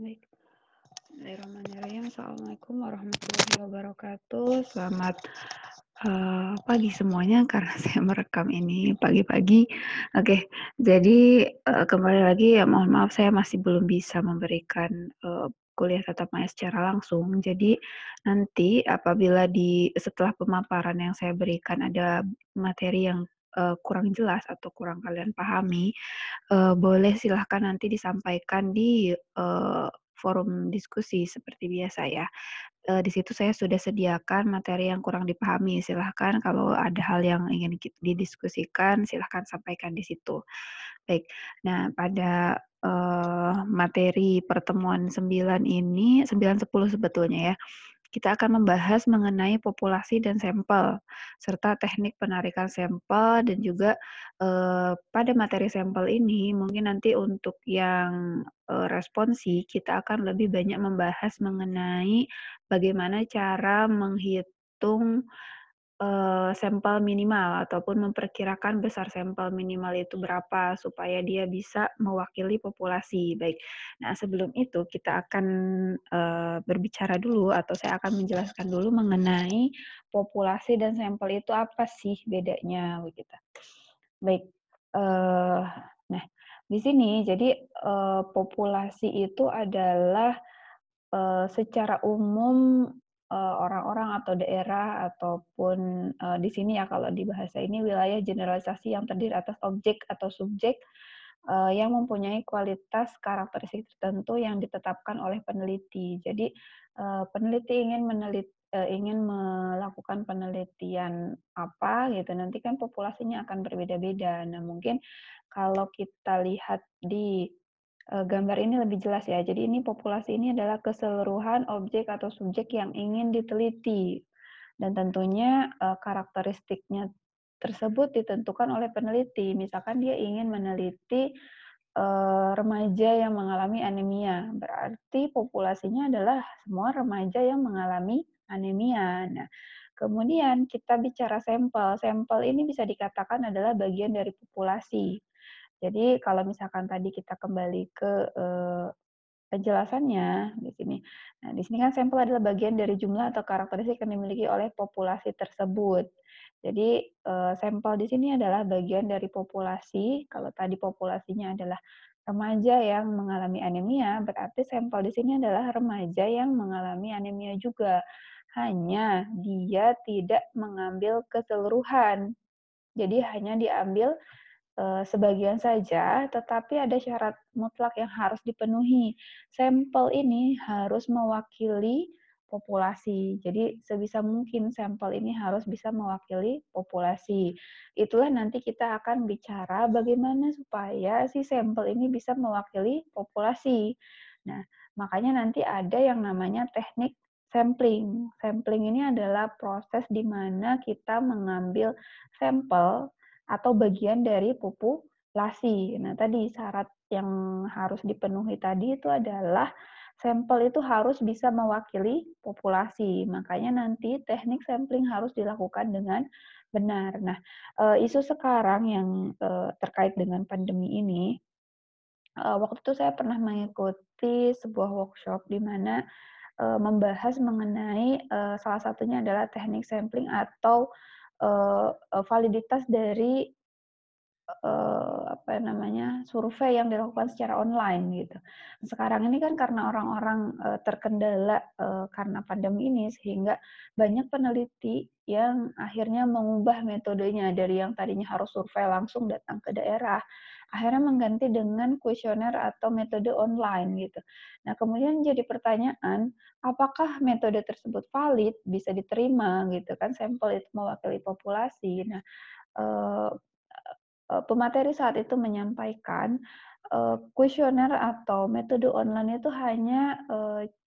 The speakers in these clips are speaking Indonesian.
Baik. Bismillahirrahmanirrahim. Assalamualaikum warahmatullahi wabarakatuh. Selamat pagi semuanya karena saya merekam ini pagi-pagi. Oke, jadi kembali lagi ya mohon maaf saya masih belum bisa memberikan kuliah tatap muka secara langsung. Jadi nanti apabila setelah pemaparan yang saya berikan ada materi yang kurang jelas atau kurang kalian pahami, boleh silahkan nanti disampaikan di forum diskusi seperti biasa ya. Di situ saya sudah sediakan materi yang kurang dipahami, silahkan kalau ada hal yang ingin didiskusikan, silahkan sampaikan di situ. Baik, nah pada materi pertemuan 9 ini, 9, 10 sebetulnya ya, kita akan membahas mengenai populasi dan sampel, serta teknik penarikan sampel dan juga, pada materi sampel ini mungkin nanti untuk yang, responsi kita akan lebih banyak membahas mengenai bagaimana cara menghitung sampel minimal ataupun memperkirakan besar sampel minimal itu berapa supaya dia bisa mewakili populasi, baik. Nah, sebelum itu kita akan, berbicara dulu atau saya akan menjelaskan dulu mengenai populasi dan sampel itu apa sih bedanya, begitu. Baik, nah di sini jadi, populasi itu adalah secara umum, orang-orang atau daerah ataupun, di sini ya kalau di bahasa ini wilayah generalisasi yang terdiri atas objek atau subjek, yang mempunyai kualitas karakteristik tertentu yang ditetapkan oleh peneliti. Jadi, peneliti ingin melakukan penelitian apa gitu, nanti kan populasinya akan berbeda-beda. Nah, mungkin kalau kita lihat di gambar ini lebih jelas ya. Jadi ini populasi ini adalah keseluruhan objek atau subjek yang ingin diteliti. Dan tentunya karakteristiknya tersebut ditentukan oleh peneliti. Misalkan dia ingin meneliti remaja yang mengalami anemia, berarti populasinya adalah semua remaja yang mengalami anemia. Nah, kemudian kita bicara sampel. Sampel ini bisa dikatakan adalah bagian dari populasi. Jadi kalau misalkan tadi kita kembali ke penjelasannya di sini. Nah, di sini kan sampel adalah bagian dari jumlah atau karakteristik yang dimiliki oleh populasi tersebut. Jadi sampel di sini adalah bagian dari populasi. Kalau tadi populasinya adalah remaja yang mengalami anemia, berarti sampel di sini adalah remaja yang mengalami anemia juga. Hanya dia tidak mengambil keseluruhan. Jadi hanya diambil sebagian saja, tetapi ada syarat mutlak yang harus dipenuhi. Sampel ini harus mewakili populasi. Jadi sebisa mungkin sampel ini harus bisa mewakili populasi. Itulah nanti kita akan bicara bagaimana supaya si sampel ini bisa mewakili populasi. Nah, makanya nanti ada yang namanya teknik sampling. Sampling ini adalah proses di mana kita mengambil sampel atau bagian dari populasi. Nah, tadi syarat yang harus dipenuhi tadi itu adalah sampel itu harus bisa mewakili populasi. Makanya nanti teknik sampling harus dilakukan dengan benar. Nah, isu sekarang yang terkait dengan pandemi ini, waktu itu saya pernah mengikuti sebuah workshop di mana membahas mengenai salah satunya adalah teknik sampling atau validitas dari apa namanya, survei yang dilakukan secara online gitu. Sekarang ini kan karena orang-orang, terkendala, karena pandemi ini sehingga banyak peneliti yang akhirnya mengubah metodenya dari yang tadinya harus survei langsung datang ke daerah, akhirnya mengganti dengan kuesioner atau metode online gitu. Nah, kemudian jadi pertanyaan, apakah metode tersebut valid, bisa diterima gitu kan, sampel itu mewakili populasi. Nah, eee pemateri saat itu menyampaikan, kuesioner atau metode online itu hanya,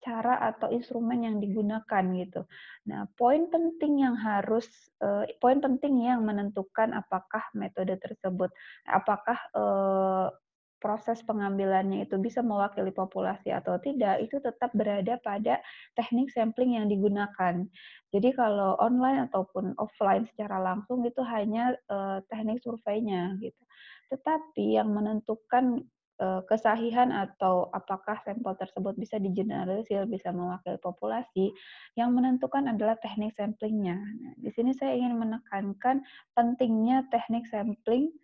cara atau instrumen yang digunakan gitu. Nah, poin penting yang menentukan apakah metode tersebut, apakah, proses pengambilannya itu bisa mewakili populasi atau tidak, itu tetap berada pada teknik sampling yang digunakan. Jadi kalau online ataupun offline secara langsung itu hanya, teknik surveinya gitu. Tetapi yang menentukan kesahihan atau apakah sampel tersebut bisa digeneralisir, bisa mewakili populasi, yang menentukan adalah teknik samplingnya. Nah, di sini saya ingin menekankan pentingnya teknik sampling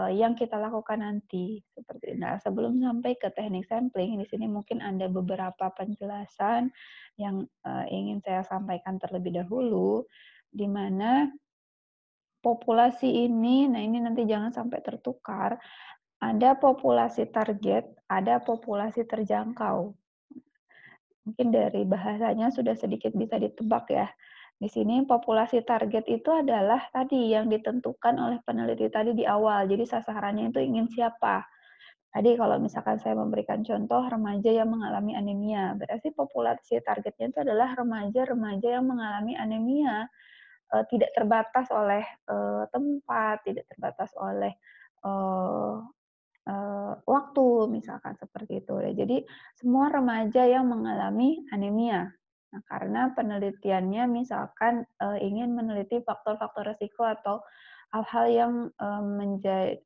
yang kita lakukan nanti. Seperti nah, sebelum sampai ke teknik sampling, di sini mungkin ada beberapa penjelasan yang ingin saya sampaikan terlebih dahulu, di mana populasi ini, nah ini nanti jangan sampai tertukar, ada populasi target, ada populasi terjangkau. Mungkin dari bahasanya sudah sedikit bisa ditebak ya. Di sini populasi target itu adalah tadi yang ditentukan oleh peneliti tadi di awal. Jadi sasarannya itu ingin siapa. Tadi kalau misalkan saya memberikan contoh remaja yang mengalami anemia, berarti populasi targetnya itu adalah remaja-remaja yang mengalami anemia, tidak terbatas oleh tempat, tidak terbatas oleh eh, waktu, misalkan seperti itu. Ya, jadi semua remaja yang mengalami anemia. Nah, karena penelitiannya misalkan ingin meneliti faktor-faktor risiko atau hal-hal yang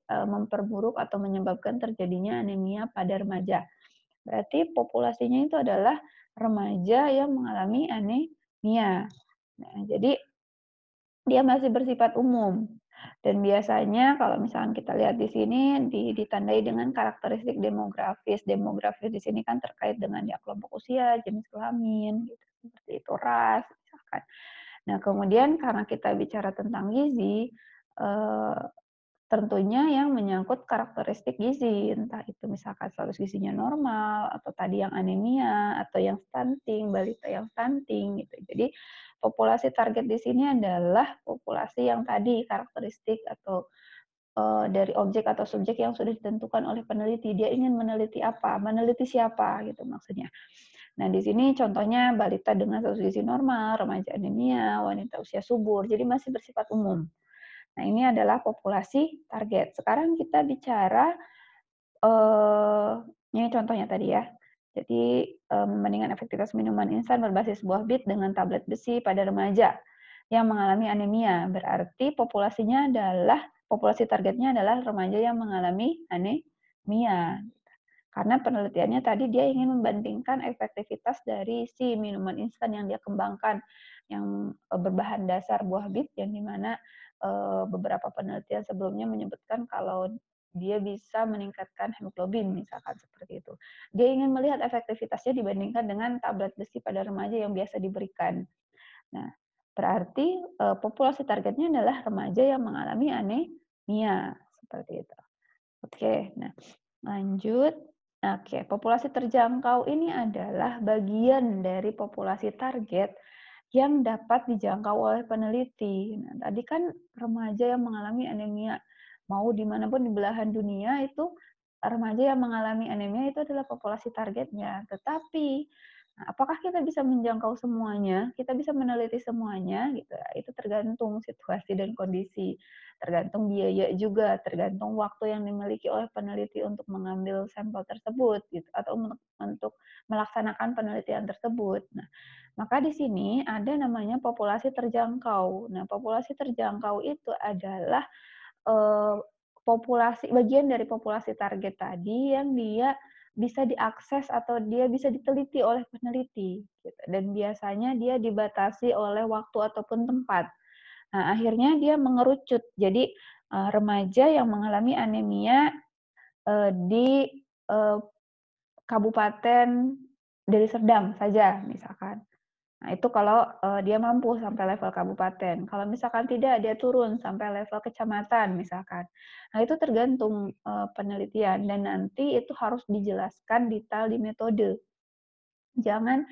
memperburuk atau menyebabkan terjadinya anemia pada remaja. Berarti populasinya itu adalah remaja yang mengalami anemia. Nah, jadi dia masih bersifat umum. Dan biasanya kalau misalkan kita lihat di sini ditandai dengan karakteristik demografis. Demografis di sini kan terkait dengan ya kelompok usia, jenis kelamin, gitu, seperti itu, ras, misalkan. Nah, kemudian karena kita bicara tentang gizi, eh, tentunya yang menyangkut karakteristik gizi, entah itu misalkan status gizinya normal, atau tadi yang anemia, atau yang stunting, balita yang stunting, gitu. Jadi populasi target di sini adalah populasi yang tadi karakteristik atau dari objek atau subjek yang sudah ditentukan oleh peneliti. Dia ingin meneliti apa, meneliti siapa, gitu maksudnya. Nah, di sini contohnya balita dengan status gizi normal, remaja anemia, wanita usia subur, jadi masih bersifat umum. Nah, ini adalah populasi target. Sekarang kita bicara, ini contohnya tadi ya. Jadi, membandingkan efektivitas minuman instan berbasis buah bit dengan tablet besi pada remaja yang mengalami anemia. Berarti populasi targetnya adalah remaja yang mengalami anemia. Karena penelitiannya tadi dia ingin membandingkan efektivitas dari si minuman instan yang dia kembangkan, yang berbahan dasar buah bit, yang dimana beberapa penelitian sebelumnya menyebutkan kalau dia bisa meningkatkan hemoglobin, misalkan seperti itu. Dia ingin melihat efektivitasnya dibandingkan dengan tablet besi pada remaja yang biasa diberikan. Nah, berarti populasi targetnya adalah remaja yang mengalami anemia, seperti itu. Oke, nah lanjut. Oke, populasi terjangkau ini adalah bagian dari populasi target yang dapat dijangkau oleh peneliti. Nah, tadi kan remaja yang mengalami anemia, mau dimanapun di belahan dunia itu remaja yang mengalami anemia itu adalah populasi targetnya. Tetapi nah, apakah kita bisa menjangkau semuanya? Kita bisa meneliti semuanya, gitu. Itu tergantung situasi dan kondisi, tergantung biaya juga, tergantung waktu yang dimiliki oleh peneliti untuk mengambil sampel tersebut, gitu, atau untuk melaksanakan penelitian tersebut. Nah, maka di sini ada namanya populasi terjangkau. Nah, populasi terjangkau itu adalah eh, bagian dari populasi target tadi yang dia bisa diakses atau dia bisa diteliti oleh peneliti, gitu. Dan biasanya dia dibatasi oleh waktu ataupun tempat. Nah, akhirnya dia mengerucut. Jadi remaja yang mengalami anemia di eh, Kabupaten Deli Serdang saja, misalkan. Nah, itu kalau dia mampu sampai level kabupaten. Kalau misalkan tidak, dia turun sampai level kecamatan misalkan. Nah, itu tergantung penelitian dan nanti itu harus dijelaskan detail di metode. Jangan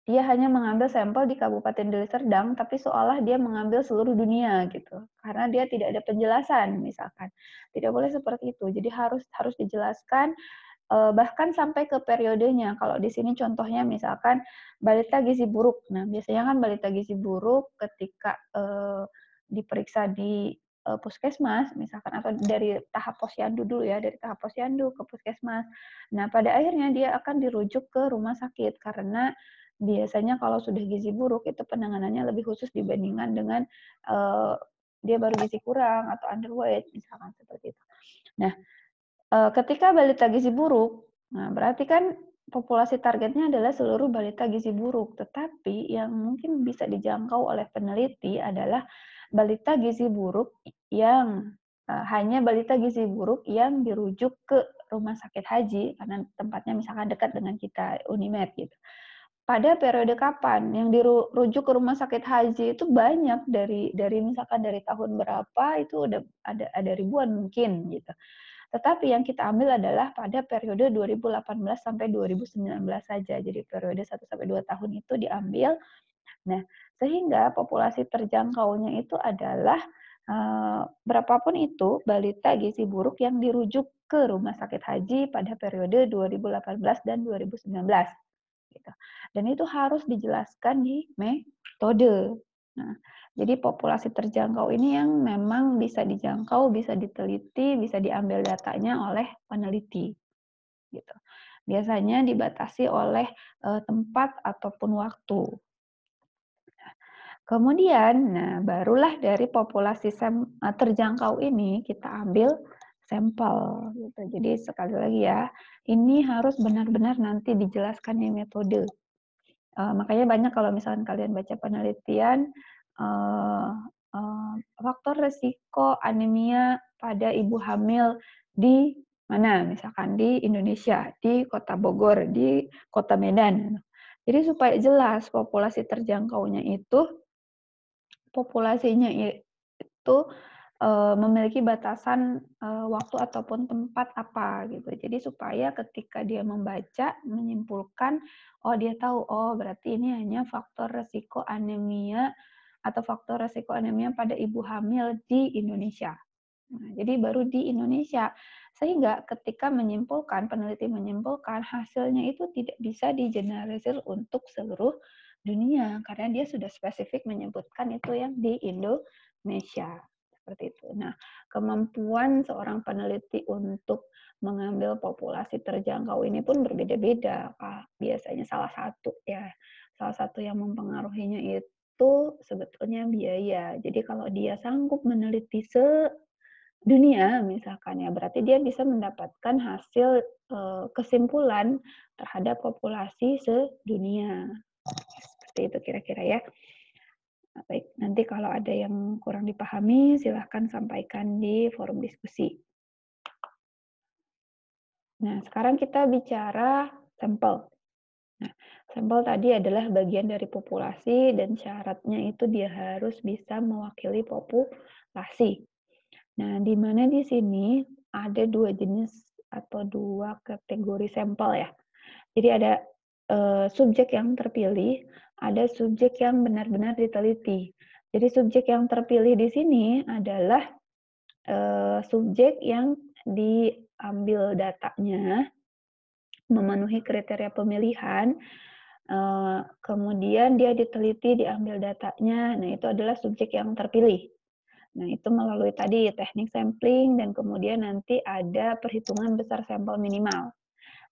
dia hanya mengambil sampel di Kabupaten Deli Serdang, tapi seolah dia mengambil seluruh dunia gitu. Karena dia tidak ada penjelasan misalkan. Tidak boleh seperti itu. Jadi harus dijelaskan bahkan sampai ke periodenya. Kalau di sini contohnya misalkan balita gizi buruk. Nah, biasanya kan balita gizi buruk ketika diperiksa di puskesmas misalkan atau dari tahap posyandu dulu ya, dari tahap posyandu ke puskesmas. Nah, pada akhirnya dia akan dirujuk ke rumah sakit karena biasanya kalau sudah gizi buruk itu penanganannya lebih khusus dibandingkan dengan dia baru gizi kurang atau underweight misalkan seperti itu. Nah, ketika balita gizi buruk, nah berarti kan populasi targetnya adalah seluruh balita gizi buruk, tetapi yang mungkin bisa dijangkau oleh peneliti adalah balita gizi buruk yang hanya balita gizi buruk yang dirujuk ke rumah sakit haji karena tempatnya misalkan dekat dengan kita, Unimed gitu. Pada periode kapan yang dirujuk ke rumah sakit haji itu banyak dari misalkan dari tahun berapa itu udah ada ribuan mungkin gitu. Tetapi yang kita ambil adalah pada periode 2018 sampai 2019 saja. Jadi periode 1 sampai 2 tahun itu diambil. Nah, sehingga populasi terjangkaunya itu adalah berapapun itu balita gizi buruk yang dirujuk ke rumah sakit haji pada periode 2018 dan 2019 gitu. Dan itu harus dijelaskan di metode. Nah, jadi populasi terjangkau ini yang memang bisa dijangkau, bisa diteliti, bisa diambil datanya oleh peneliti gitu. Biasanya dibatasi oleh tempat ataupun waktu. Kemudian, nah barulah dari populasi terjangkau ini kita ambil sampel gitu. Jadi sekali lagi ya, ini harus benar-benar nanti dijelaskan di metode. Makanya banyak kalau misalkan kalian baca penelitian, uh, faktor resiko anemia pada ibu hamil di mana, misalkan di Indonesia, di Kota Bogor, di Kota Medan. Jadi supaya jelas populasi terjangkaunya itu, populasinya itu memiliki batasan waktu ataupun tempat apa gitu. Jadi supaya ketika dia membaca, menyimpulkan, oh dia tahu, oh berarti ini hanya faktor resiko anemia atau faktor resiko anemia pada ibu hamil di Indonesia. Nah, jadi baru di Indonesia. Sehingga ketika menyimpulkan, peneliti menyimpulkan, hasilnya itu tidak bisa digeneralisir untuk seluruh dunia. Karena dia sudah spesifik menyebutkan itu yang di Indonesia. Seperti itu. Nah, kemampuan seorang peneliti untuk mengambil populasi terjangkau ini pun berbeda-beda. Biasanya salah satu yang mempengaruhinya itu sebetulnya biaya. Jadi kalau dia sanggup meneliti dunia misalkan ya, berarti dia bisa mendapatkan hasil kesimpulan terhadap populasi sedunia. Seperti itu kira-kira ya. Nah, baik, nanti kalau ada yang kurang dipahami silahkan sampaikan di forum diskusi. Nah, sekarang kita bicara sampel. Nah, sampel tadi adalah bagian dari populasi dan syaratnya itu dia harus bisa mewakili populasi. Nah, di mana di sini ada dua jenis atau dua kategori sampel ya. Jadi ada subjek yang terpilih, ada subjek yang benar-benar diteliti. Jadi subjek yang terpilih di sini adalah subjek yang diambil datanya memenuhi kriteria pemilihan, kemudian dia diteliti, diambil datanya, nah itu adalah subjek yang terpilih. Nah, itu melalui tadi teknik sampling dan kemudian nanti ada perhitungan besar sampel minimal.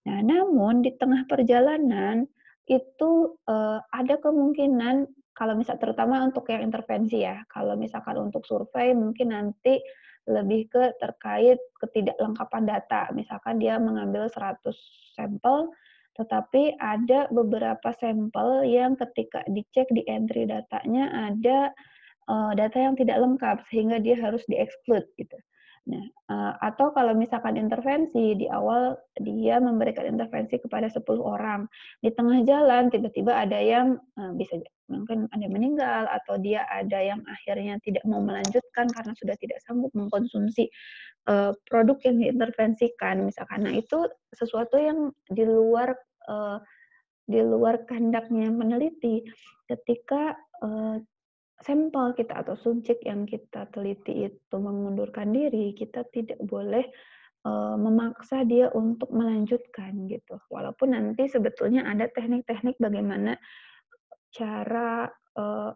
Nah, namun di tengah perjalanan itu ada kemungkinan kalau misal terutama untuk yang intervensi ya, kalau misalkan untuk survei mungkin nanti lebih ke terkait ketidaklengkapan data. Misalkan dia mengambil 100 sampel, tetapi ada beberapa sampel yang ketika dicek di entry datanya ada data yang tidak lengkap sehingga dia harus di-exclude gitu. Nah, atau kalau misalkan intervensi di awal dia memberikan intervensi kepada 10 orang, di tengah jalan tiba-tiba ada yang bisa mungkin ada yang meninggal atau dia ada yang akhirnya tidak mau melanjutkan karena sudah tidak sanggup mengkonsumsi produk yang diintervensikan misalkan. Nah, itu sesuatu yang di luar kehendaknya peneliti ketika sampel kita atau subjek yang kita teliti itu mengundurkan diri, kita tidak boleh memaksa dia untuk melanjutkan gitu. Walaupun nanti sebetulnya ada teknik-teknik bagaimana cara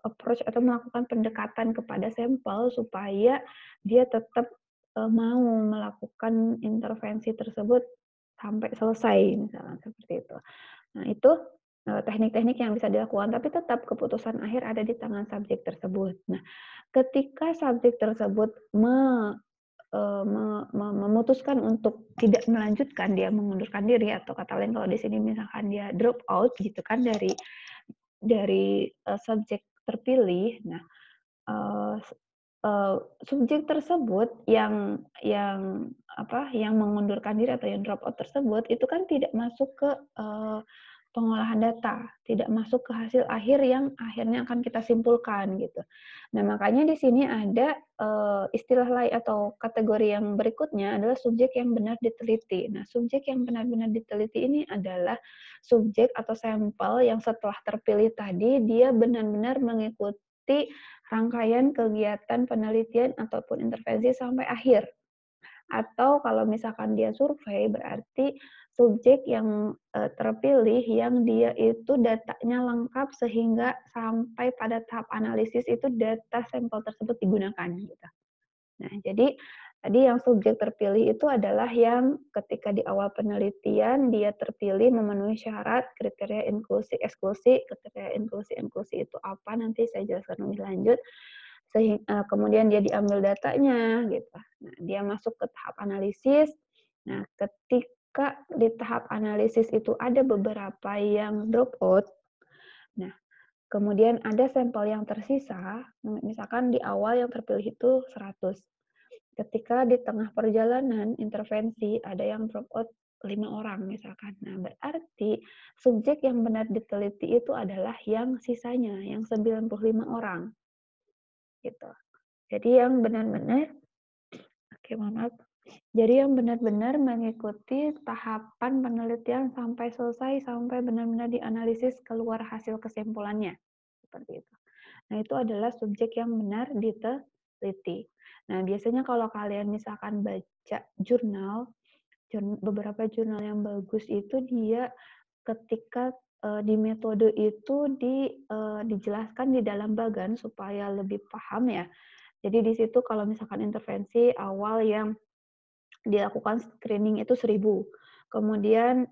approach atau melakukan pendekatan kepada sampel supaya dia tetap mau melakukan intervensi tersebut sampai selesai, misalnya seperti itu. Nah, itu teknik-teknik yang bisa dilakukan, tapi tetap keputusan akhir ada di tangan subjek tersebut. Nah, ketika subjek tersebut memutuskan untuk tidak melanjutkan, dia mengundurkan diri, atau kata lain kalau di sini misalkan dia drop out gitu kan dari subjek terpilih. Nah, eee, eee, subjek tersebut yang mengundurkan diri atau yang drop out tersebut itu kan tidak masuk ke pengolahan data, tidak masuk ke hasil akhir yang akhirnya akan kita simpulkan gitu. Nah, makanya di sini ada istilah lain atau kategori yang berikutnya adalah subjek yang benar diteliti. Nah, subjek yang benar-benar diteliti ini adalah subjek atau sampel yang setelah terpilih tadi dia benar-benar mengikuti rangkaian kegiatan penelitian ataupun intervensi sampai akhir. Atau kalau misalkan dia survei, berarti subjek yang terpilih yang dia itu datanya lengkap sehingga sampai pada tahap analisis itu data sampel tersebut digunakan gitu. Nah, jadi tadi yang subjek terpilih itu adalah yang ketika di awal penelitian dia terpilih memenuhi syarat kriteria inklusi eksklusi. Kriteria inklusi eksklusi itu apa nanti saya jelaskan lebih lanjut. Kemudian dia diambil datanya gitu. Nah, dia masuk ke tahap analisis. Nah, ketika di tahap analisis itu ada beberapa yang drop out. Nah, kemudian ada sampel yang tersisa, misalkan di awal yang terpilih itu 100. Ketika di tengah perjalanan intervensi ada yang drop out 5 orang misalkan. Nah, berarti subjek yang benar diteliti itu adalah yang sisanya, yang 95 orang gitu. Jadi yang benar-benar oke, mohon maaf. Jadi yang benar-benar mengikuti tahapan penelitian sampai selesai, sampai benar-benar dianalisis keluar hasil kesimpulannya, seperti itu. Nah, itu adalah subjek yang benar diteliti. Nah, biasanya kalau kalian misalkan baca jurnal, beberapa jurnal yang bagus itu dia ketika di metode itu dijelaskan di dalam bagan supaya lebih paham ya. Jadi di situ kalau misalkan intervensi awal yang dilakukan screening itu 1.000. Kemudian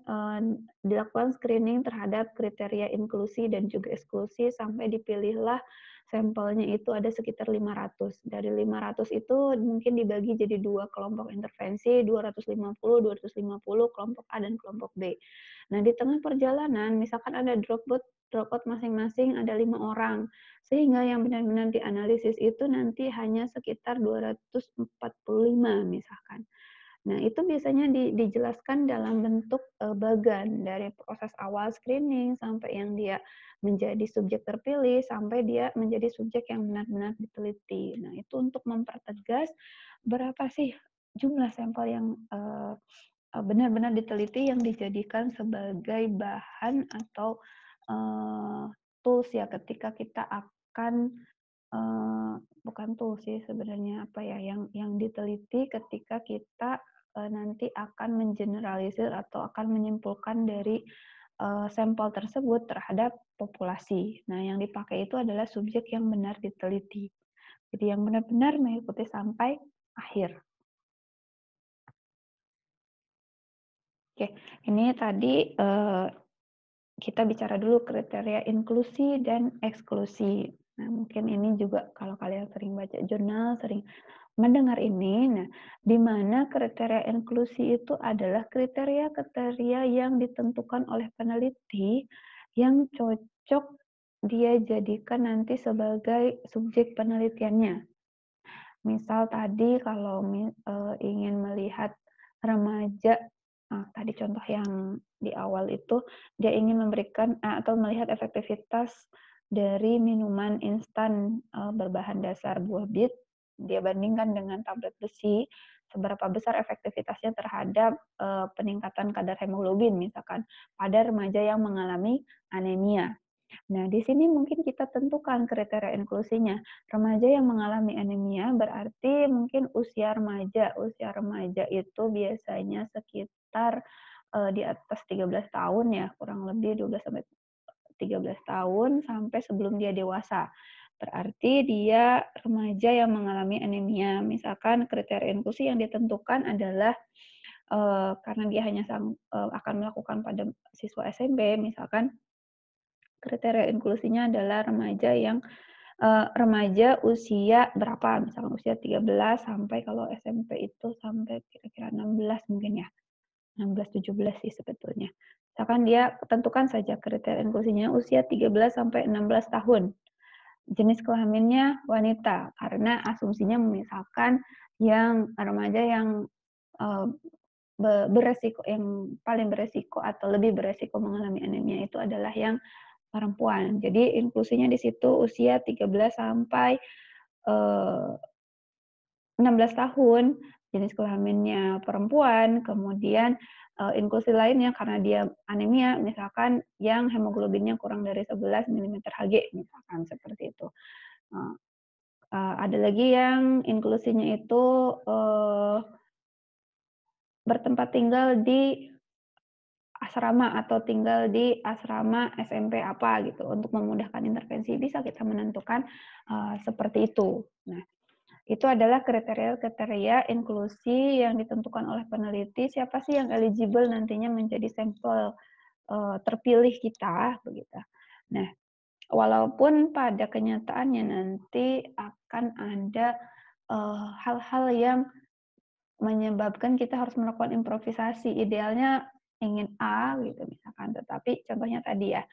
dilakukan screening terhadap kriteria inklusi dan juga eksklusi sampai dipilihlah sampelnya itu ada sekitar 500. Dari 500 itu mungkin dibagi jadi 2 kelompok intervensi, 250 kelompok A dan kelompok B. Nah, di tengah perjalanan misalkan ada dropout masing-masing ada 5 orang. Sehingga yang benar-benar dianalisis itu nanti hanya sekitar 245 misalkan. Nah, itu biasanya dijelaskan dalam bentuk bagan dari proses awal screening sampai yang dia menjadi subjek terpilih sampai dia menjadi subjek yang benar-benar diteliti. Nah, itu untuk mempertegas berapa sih jumlah sampel yang benar-benar diteliti yang dijadikan sebagai bahan atau tools ya ketika kita akan bukan tools sih sebenarnya apa ya yang diteliti ketika kita nanti akan mengeneralisir atau akan menyimpulkan dari sampel tersebut terhadap populasi. Nah, yang dipakai itu adalah subjek yang benar diteliti. Jadi yang benar-benar mengikuti sampai akhir. Oke, ini tadi kita bicara dulu kriteria inklusi dan eksklusi. Nah, mungkin ini juga kalau kalian sering baca jurnal, sering mendengar ini, nah, di mana kriteria inklusi itu adalah kriteria-kriteria yang ditentukan oleh peneliti yang cocok dia jadikan nanti sebagai subjek penelitiannya. Misal tadi kalau ingin melihat remaja, tadi contoh yang di awal itu dia ingin memberikan atau melihat efektivitas dari minuman instan berbahan dasar buah bit, dia bandingkan dengan tablet besi, seberapa besar efektivitasnya terhadap peningkatan kadar hemoglobin misalkan pada remaja yang mengalami anemia. Nah, di sini mungkin kita tentukan kriteria inklusinya. Remaja yang mengalami anemia berarti mungkin usia remaja. Usia remaja itu biasanya sekitar di atas 13 tahun ya, kurang lebih 12 sampai 13 tahun sampai sebelum dia dewasa. Berarti dia remaja yang mengalami anemia. Misalkan kriteria inklusi yang ditentukan adalah karena dia hanya akan melakukan pada siswa SMP, misalkan kriteria inklusinya adalah remaja yang remaja usia berapa, misalkan usia 13 sampai kalau SMP itu sampai kira-kira 16 mungkin ya, 16, 17 sih sebetulnya. Misalkan dia tentukan saja kriteria inklusinya usia 13 sampai 16 tahun. Jenis kelaminnya wanita, karena asumsinya misalkan yang remaja yang eee, beresiko yang paling beresiko atau lebih beresiko mengalami anemia itu adalah yang perempuan. Jadi inklusinya di situ usia 13 sampai, eee, 16 tahun, jenis kelaminnya perempuan, kemudian, inklusi lainnya karena dia anemia, misalkan yang hemoglobinnya kurang dari 11 milimeter Hg, misalkan seperti itu. Eee ada lagi yang inklusinya itu, bertempat tinggal di asrama atau tinggal di asrama SMP apa gitu, untuk memudahkan intervensi bisa kita menentukan, seperti itu. Nah, itu adalah kriteria-kriteria inklusi yang ditentukan oleh peneliti, siapa sih yang eligible nantinya menjadi sampel, terpilih kita, begitu. Nah, walaupun pada kenyataannya nanti akan ada, hal-hal yang menyebabkan kita harus melakukan improvisasi, idealnya ingin A gitu misalkan, tetapi contohnya tadi ya,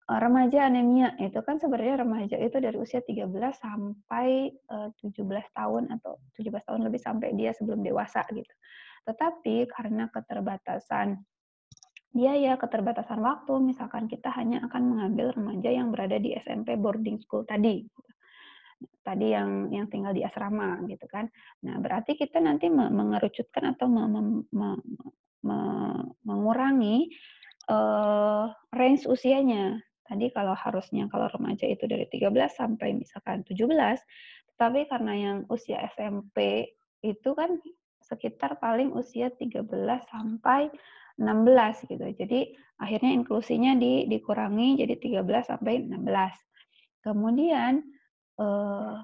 remaja anemia, itu kan sebenarnya remaja itu dari usia 13 sampai, 17 tahun atau 17 tahun lebih sampai dia sebelum dewasa gitu. Tetapi karena keterbatasan biaya, keterbatasan waktu, misalkan kita hanya akan mengambil remaja yang berada di SMP boarding school tadi, tadi yang tinggal di asrama gitu kan. Nah, berarti kita nanti mengerucutkan atau mengurangi, range usianya. Tadi kalau harusnya kalau remaja itu dari 13 sampai misalkan 17, tapi karena yang usia SMP itu kan sekitar paling usia 13 sampai 16 gitu. Jadi akhirnya inklusinya dikurangi jadi 13 sampai 16. Kemudian, eee,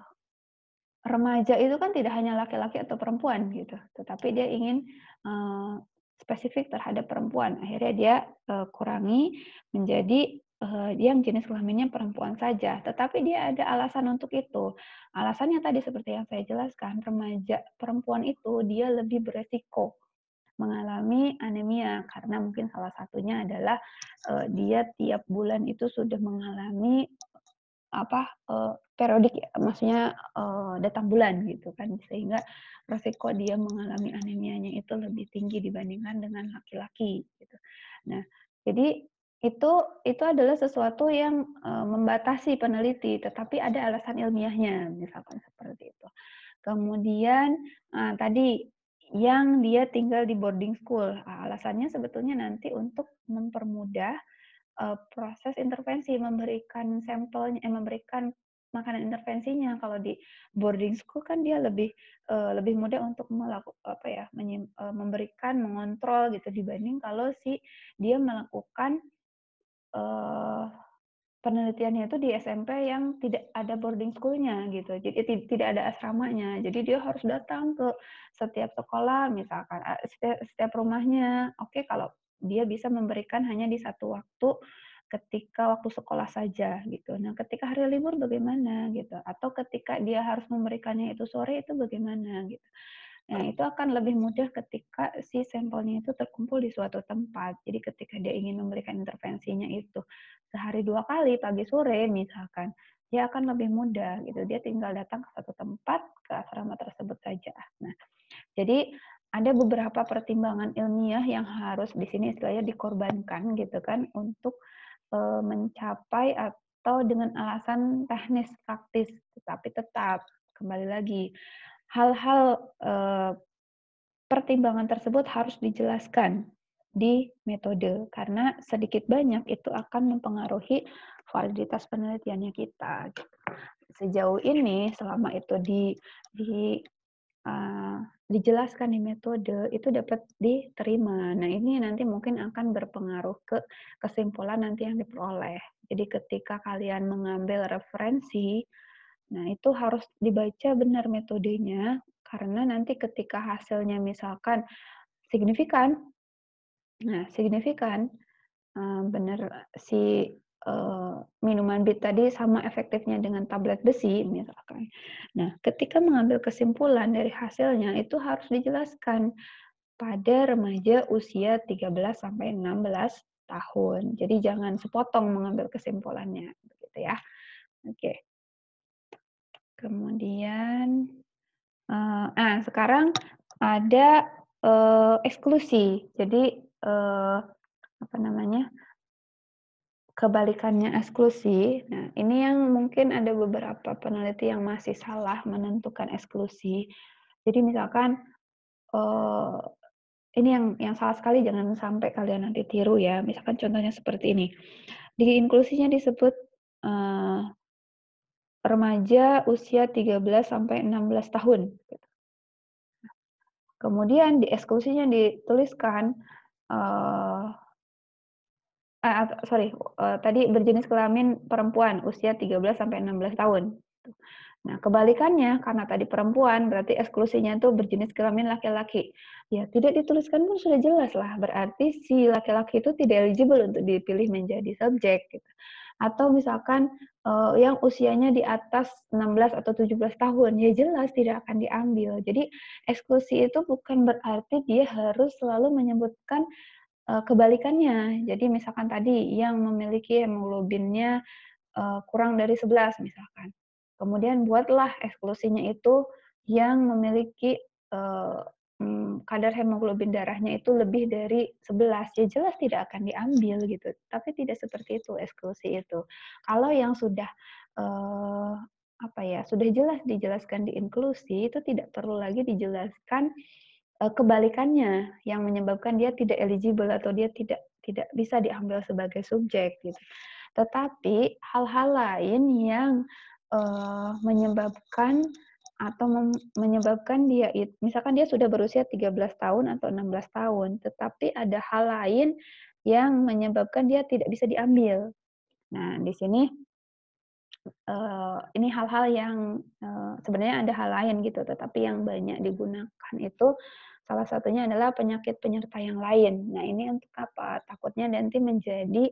remaja itu kan tidak hanya laki-laki atau perempuan gitu, tetapi dia ingin, spesifik terhadap perempuan. Akhirnya dia, kurangi menjadi, yang jenis kelaminnya perempuan saja, tetapi dia ada alasan untuk itu. Alasannya tadi seperti yang saya jelaskan, remaja perempuan itu dia lebih beresiko mengalami anemia karena mungkin salah satunya adalah, dia tiap bulan itu sudah mengalami apa, periodik ya, maksudnya, datang bulan gitu kan, sehingga resiko dia mengalami anemianya itu lebih tinggi dibandingkan dengan laki-laki gitu. Nah, jadi itu adalah sesuatu yang, membatasi peneliti, tetapi ada alasan ilmiahnya, misalkan seperti itu. Kemudian, tadi yang dia tinggal di boarding school, alasannya sebetulnya nanti untuk mempermudah proses intervensi, memberikan sampelnya memberikan makanan intervensinya. Kalau di boarding school kan dia lebih mudah untuk apa ya, memberikan, mengontrol gitu dibanding kalau dia melakukan, eee, penelitiannya itu di SMP yang tidak ada boarding school-nya gitu. Jadi tidak ada asramanya. Jadi dia harus datang ke setiap sekolah misalkan, setiap rumahnya. Oke, kalau dia bisa memberikan hanya di satu waktu, ketika waktu sekolah saja gitu. Nah, ketika hari libur bagaimana gitu, atau ketika dia harus memberikannya itu sore itu bagaimana gitu. Nah, itu akan lebih mudah ketika si sampelnya itu terkumpul di suatu tempat. Jadi ketika dia ingin memberikan intervensinya itu sehari 2 kali, pagi sore misalkan, dia akan lebih mudah gitu. Dia tinggal datang ke satu tempat, ke asrama tersebut saja. Nah, jadi ada beberapa pertimbangan ilmiah yang harus di sini istilahnya dikorbankan gitu kan untuk, mencapai atau dengan alasan teknis, praktis. Tetapi tetap, kembali lagi, hal-hal, pertimbangan tersebut harus dijelaskan di metode, karena sedikit banyak itu akan mempengaruhi validitas penelitiannya kita, gitu. Sejauh ini selama itu di eee, dijelaskan di metode, itu dapat diterima. Nah, ini nanti mungkin akan berpengaruh ke kesimpulan nanti yang diperoleh. Jadi ketika kalian mengambil referensi, nah itu harus dibaca benar metodenya, karena nanti ketika hasilnya misalkan signifikan, nah signifikan, benar si minuman BIT tadi sama efektifnya dengan tablet besi misalkan. Nah, ketika mengambil kesimpulan dari hasilnya itu harus dijelaskan pada remaja usia 13 sampai 16 tahun. Jadi jangan sepotong mengambil kesimpulannya, begitu ya. Oke. Kemudian sekarang ada eksklusi. Jadi apa namanya? Kebalikannya eksklusi. Nah, ini yang mungkin ada beberapa peneliti yang masih salah menentukan eksklusi. Jadi misalkan eh, ini yang salah sekali, jangan sampai kalian nanti tiru ya. Misalkan contohnya seperti ini. Di inklusinya disebut remaja usia 13 sampai 16 tahun. Kemudian di eksklusinya dituliskan tadi berjenis kelamin perempuan usia 13 sampai 16 tahun. Nah, kebalikannya karena tadi perempuan berarti eksklusinya itu berjenis kelamin laki-laki. Ya, tidak dituliskan pun sudah jelas lah, berarti si laki-laki itu tidak eligible untuk dipilih menjadi subjek gitu. Atau misalkan yang usianya di atas 16 atau 17 tahun, ya jelas tidak akan diambil. Jadi eksklusi itu bukan berarti dia harus selalu menyebutkan kebalikannya. Jadi misalkan tadi yang memiliki hemoglobinnya kurang dari 11 misalkan. Kemudian buatlah eksklusinya itu yang memiliki kadar hemoglobin darahnya itu lebih dari 11, ya jelas tidak akan diambil gitu. Tapi tidak seperti itu eksklusi itu. Kalau yang sudah sudah jelas dijelaskan di inklusi, itu tidak perlu lagi dijelaskan kebalikannya yang menyebabkan dia tidak eligible atau dia tidak bisa diambil sebagai subjek gitu. Tetapi hal-hal lain yang menyebabkan atau menyebabkan dia misalkan dia sudah berusia 13 tahun atau 16 tahun, tetapi ada hal lain yang menyebabkan dia tidak bisa diambil. Nah, di sini ini hal-hal yang sebenarnya ada hal lain gitu, tetapi yang banyak digunakan itu salah satunya adalah penyakit penyerta yang lain. Nah, ini untuk apa? Takutnya nanti menjadi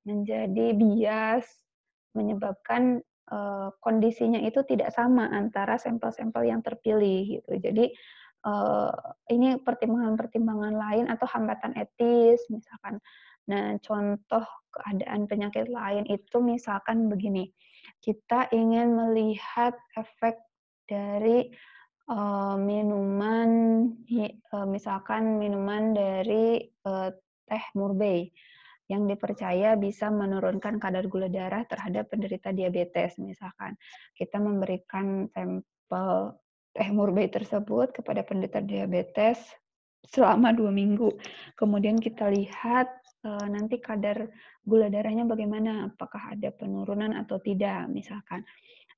menjadi bias, menyebabkan kondisinya itu tidak sama antara sampel-sampel yang terpilih gitu. Jadi ini pertimbangan-pertimbangan lain atau hambatan etis misalkan. Nah, contoh keadaan penyakit lain itu misalkan begini, kita ingin melihat efek dari minuman, misalkan minuman dari teh murbei yang dipercaya bisa menurunkan kadar gula darah terhadap penderita diabetes misalkan. Kita memberikan sampel teh murbei tersebut kepada penderita diabetes selama 2 minggu. Kemudian kita lihat nanti kadar gula darahnya bagaimana, apakah ada penurunan atau tidak misalkan.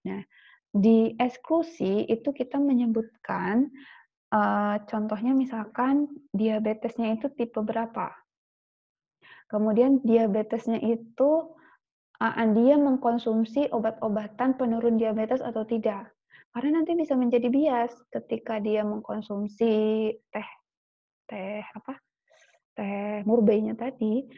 Nah, di eksklusi itu kita menyebutkan contohnya misalkan diabetesnya itu tipe berapa. Kemudian diabetesnya itu dia mengkonsumsi obat-obatan penurun diabetes atau tidak. Karena nanti bisa menjadi bias ketika dia mengkonsumsi teh teh apa, teh murbeinya tadi,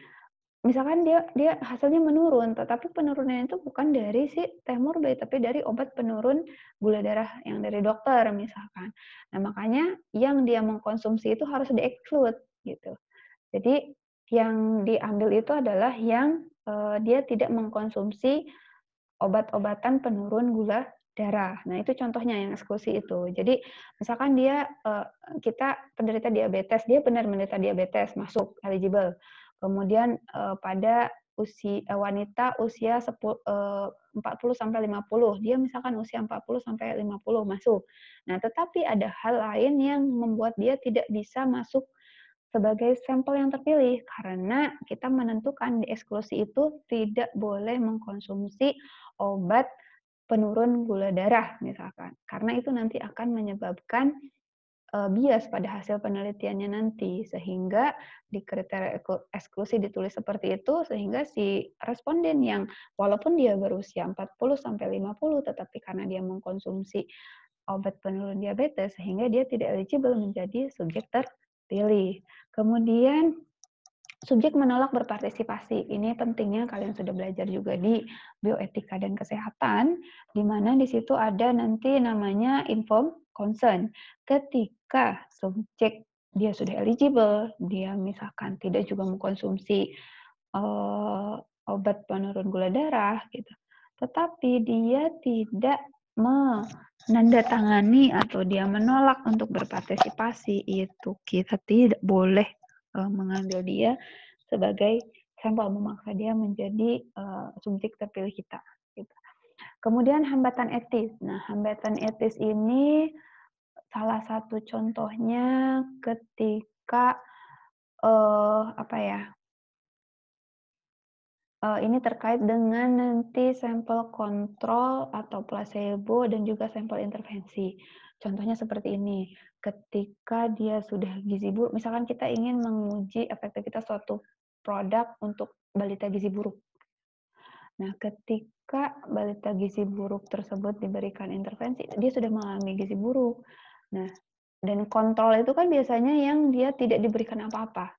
misalkan dia dia hasilnya menurun, tetapi penurunannya itu bukan dari si teh murbei, tapi dari obat penurun gula darah yang dari dokter misalkan. Nah, makanya yang dia mengkonsumsi itu harus di-exclude gitu. Jadi yang diambil itu adalah yang dia tidak mengkonsumsi obat-obatan penurun gula darah. Nah, itu contohnya yang eksklusi itu. Jadi, misalkan dia kita penderita diabetes, dia benar menderita diabetes, masuk eligible. Kemudian pada wanita usia 40 sampai 50, dia misalkan usia 40 sampai 50 masuk. Nah, tetapi ada hal lain yang membuat dia tidak bisa masuk sebagai sampel yang terpilih karena kita menentukan di eksklusi itu tidak boleh mengkonsumsi obat penurun gula darah misalkan. Karena itu nanti akan menyebabkan bias pada hasil penelitiannya nanti sehingga di kriteria eksklusi ditulis seperti itu sehingga si responden yang walaupun dia berusia 40 sampai 50 tetapi karena dia mengkonsumsi obat penurun diabetes sehingga dia tidak eligible menjadi subjek terpilih. Kemudian subjek menolak berpartisipasi. Ini pentingnya kalian sudah belajar juga di bioetika dan kesehatan, di mana di situ ada nanti namanya informed consent. Ketika subjek dia sudah eligible, dia misalkan tidak juga mengkonsumsi obat penurun gula darah gitu, tetapi dia tidak menandatangani atau dia menolak untuk berpartisipasi, itu kita tidak boleh mengambil dia sebagai sampel, memaksa dia menjadi subjek terpilih kita. Gitu. Kemudian hambatan etis. Nah, hambatan etis ini salah satu contohnya ketika apa ya? Ini terkait dengan nanti sampel kontrol atau placebo dan juga sampel intervensi. Contohnya seperti ini, ketika dia sudah gizi buruk, misalkan kita ingin menguji efektivitas suatu produk untuk balita gizi buruk. Nah, ketika balita gizi buruk tersebut diberikan intervensi, dia sudah mengalami gizi buruk. Nah, dan kontrol itu kan biasanya yang dia tidak diberikan apa-apa.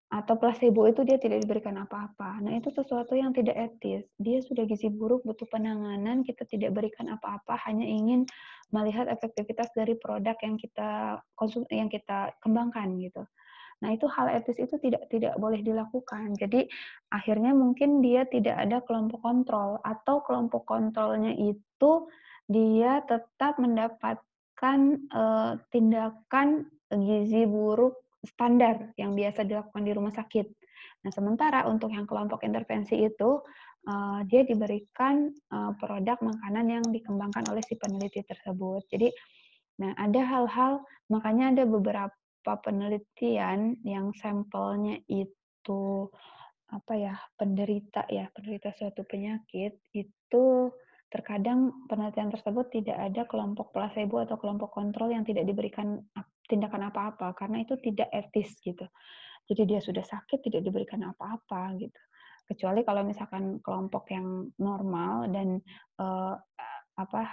Atau placebo itu dia tidak diberikan apa-apa. Nah, itu sesuatu yang tidak etis. Dia sudah gizi buruk, butuh penanganan, kita tidak berikan apa-apa, hanya ingin melihat efektivitas dari produk yang kita yang kita kembangkan gitu. Nah, itu hal etis itu tidak boleh dilakukan. Jadi akhirnya mungkin dia tidak ada kelompok kontrol atau kelompok kontrolnya itu dia tetap mendapatkan tindakan gizi buruk standar yang biasa dilakukan di rumah sakit. Nah, sementara untuk yang kelompok intervensi itu dia diberikan produk makanan yang dikembangkan oleh si peneliti tersebut. Jadi, nah ada hal-hal, makanya ada beberapa penelitian yang sampelnya itu apa ya, penderita suatu penyakit, itu terkadang penelitian tersebut tidak ada kelompok placebo atau kelompok kontrol yang tidak diberikan tindakan apa-apa karena itu tidak etis gitu. Jadi dia sudah sakit tidak diberikan apa-apa gitu. Kecuali kalau misalkan kelompok yang normal dan uh,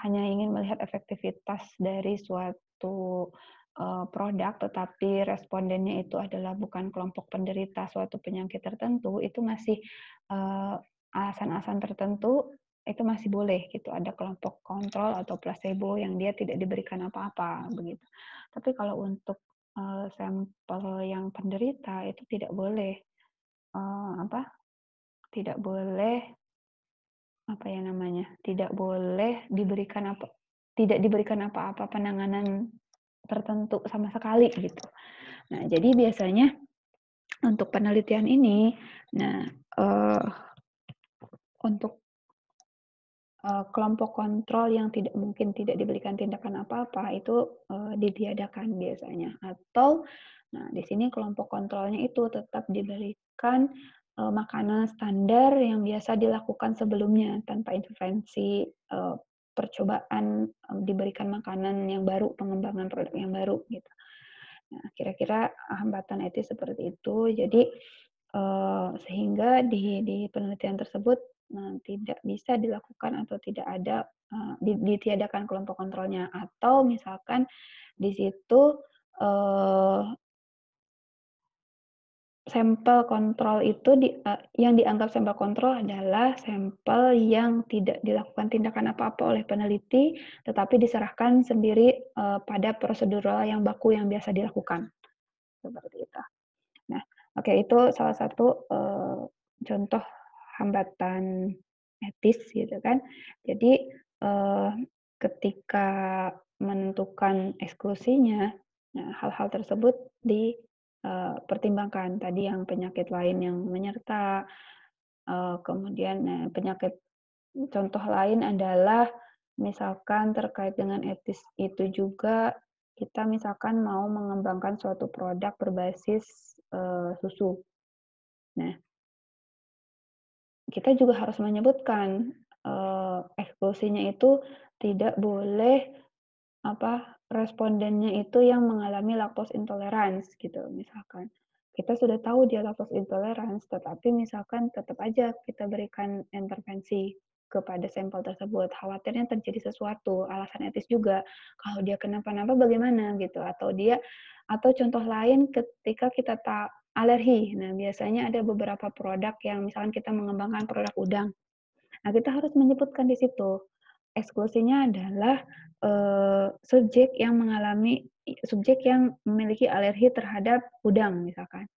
hanya ingin melihat efektivitas dari suatu produk, tetapi respondennya itu adalah bukan kelompok penderita suatu penyakit tertentu, itu masih alasan-alasan tertentu itu masih boleh gitu. Ada kelompok kontrol atau placebo yang dia tidak diberikan apa-apa begitu. Tapi kalau untuk sampel yang penderita itu tidak boleh tidak boleh tidak boleh tidak diberikan apa-apa penanganan tertentu sama sekali gitu. Nah, jadi biasanya untuk penelitian ini, nah untuk kelompok kontrol yang mungkin tidak diberikan tindakan apa-apa itu ditiadakan biasanya. Atau, nah di sini kelompok kontrolnya itu tetap diberikan makanan standar yang biasa dilakukan sebelumnya tanpa intervensi percobaan diberikan makanan yang baru, pengembangan produk yang baru gitu. Nah, kira-kira hambatan etis seperti itu. Jadi sehingga di penelitian tersebut tidak bisa dilakukan atau tidak ada ditiadakan kelompok kontrolnya, atau misalkan di situ sampel kontrol itu yang dianggap sampel kontrol adalah sampel yang tidak dilakukan tindakan apa-apa oleh peneliti, tetapi diserahkan sendiri pada prosedural yang baku yang biasa dilakukan seperti itu. Nah, oke, itu salah satu contoh hambatan etis gitu kan. Jadi ketika menentukan eksklusinya, nah, hal-hal tersebut dipertimbangkan. Tadi yang penyakit lain yang menyerta, kemudian penyakit contoh lain adalah misalkan terkait dengan etis itu juga kita misalkan mau mengembangkan suatu produk berbasis susu. Nah, kita juga harus menyebutkan eksklusinya itu tidak boleh respondennya itu yang mengalami lactose intolerance gitu misalkan. Kita sudah tahu dia lactose intolerance, tetapi misalkan tetap aja kita berikan intervensi kepada sampel tersebut. Khawatirnya terjadi sesuatu, alasan etis juga. Kalau dia kenapa-napa bagaimana gitu, atau contoh lain ketika kita alergi. Nah, biasanya ada beberapa produk yang misalkan kita mengembangkan produk udang. Nah, kita harus menyebutkan di situ, eksklusinya adalah, subjek yang memiliki alergi terhadap udang misalkan.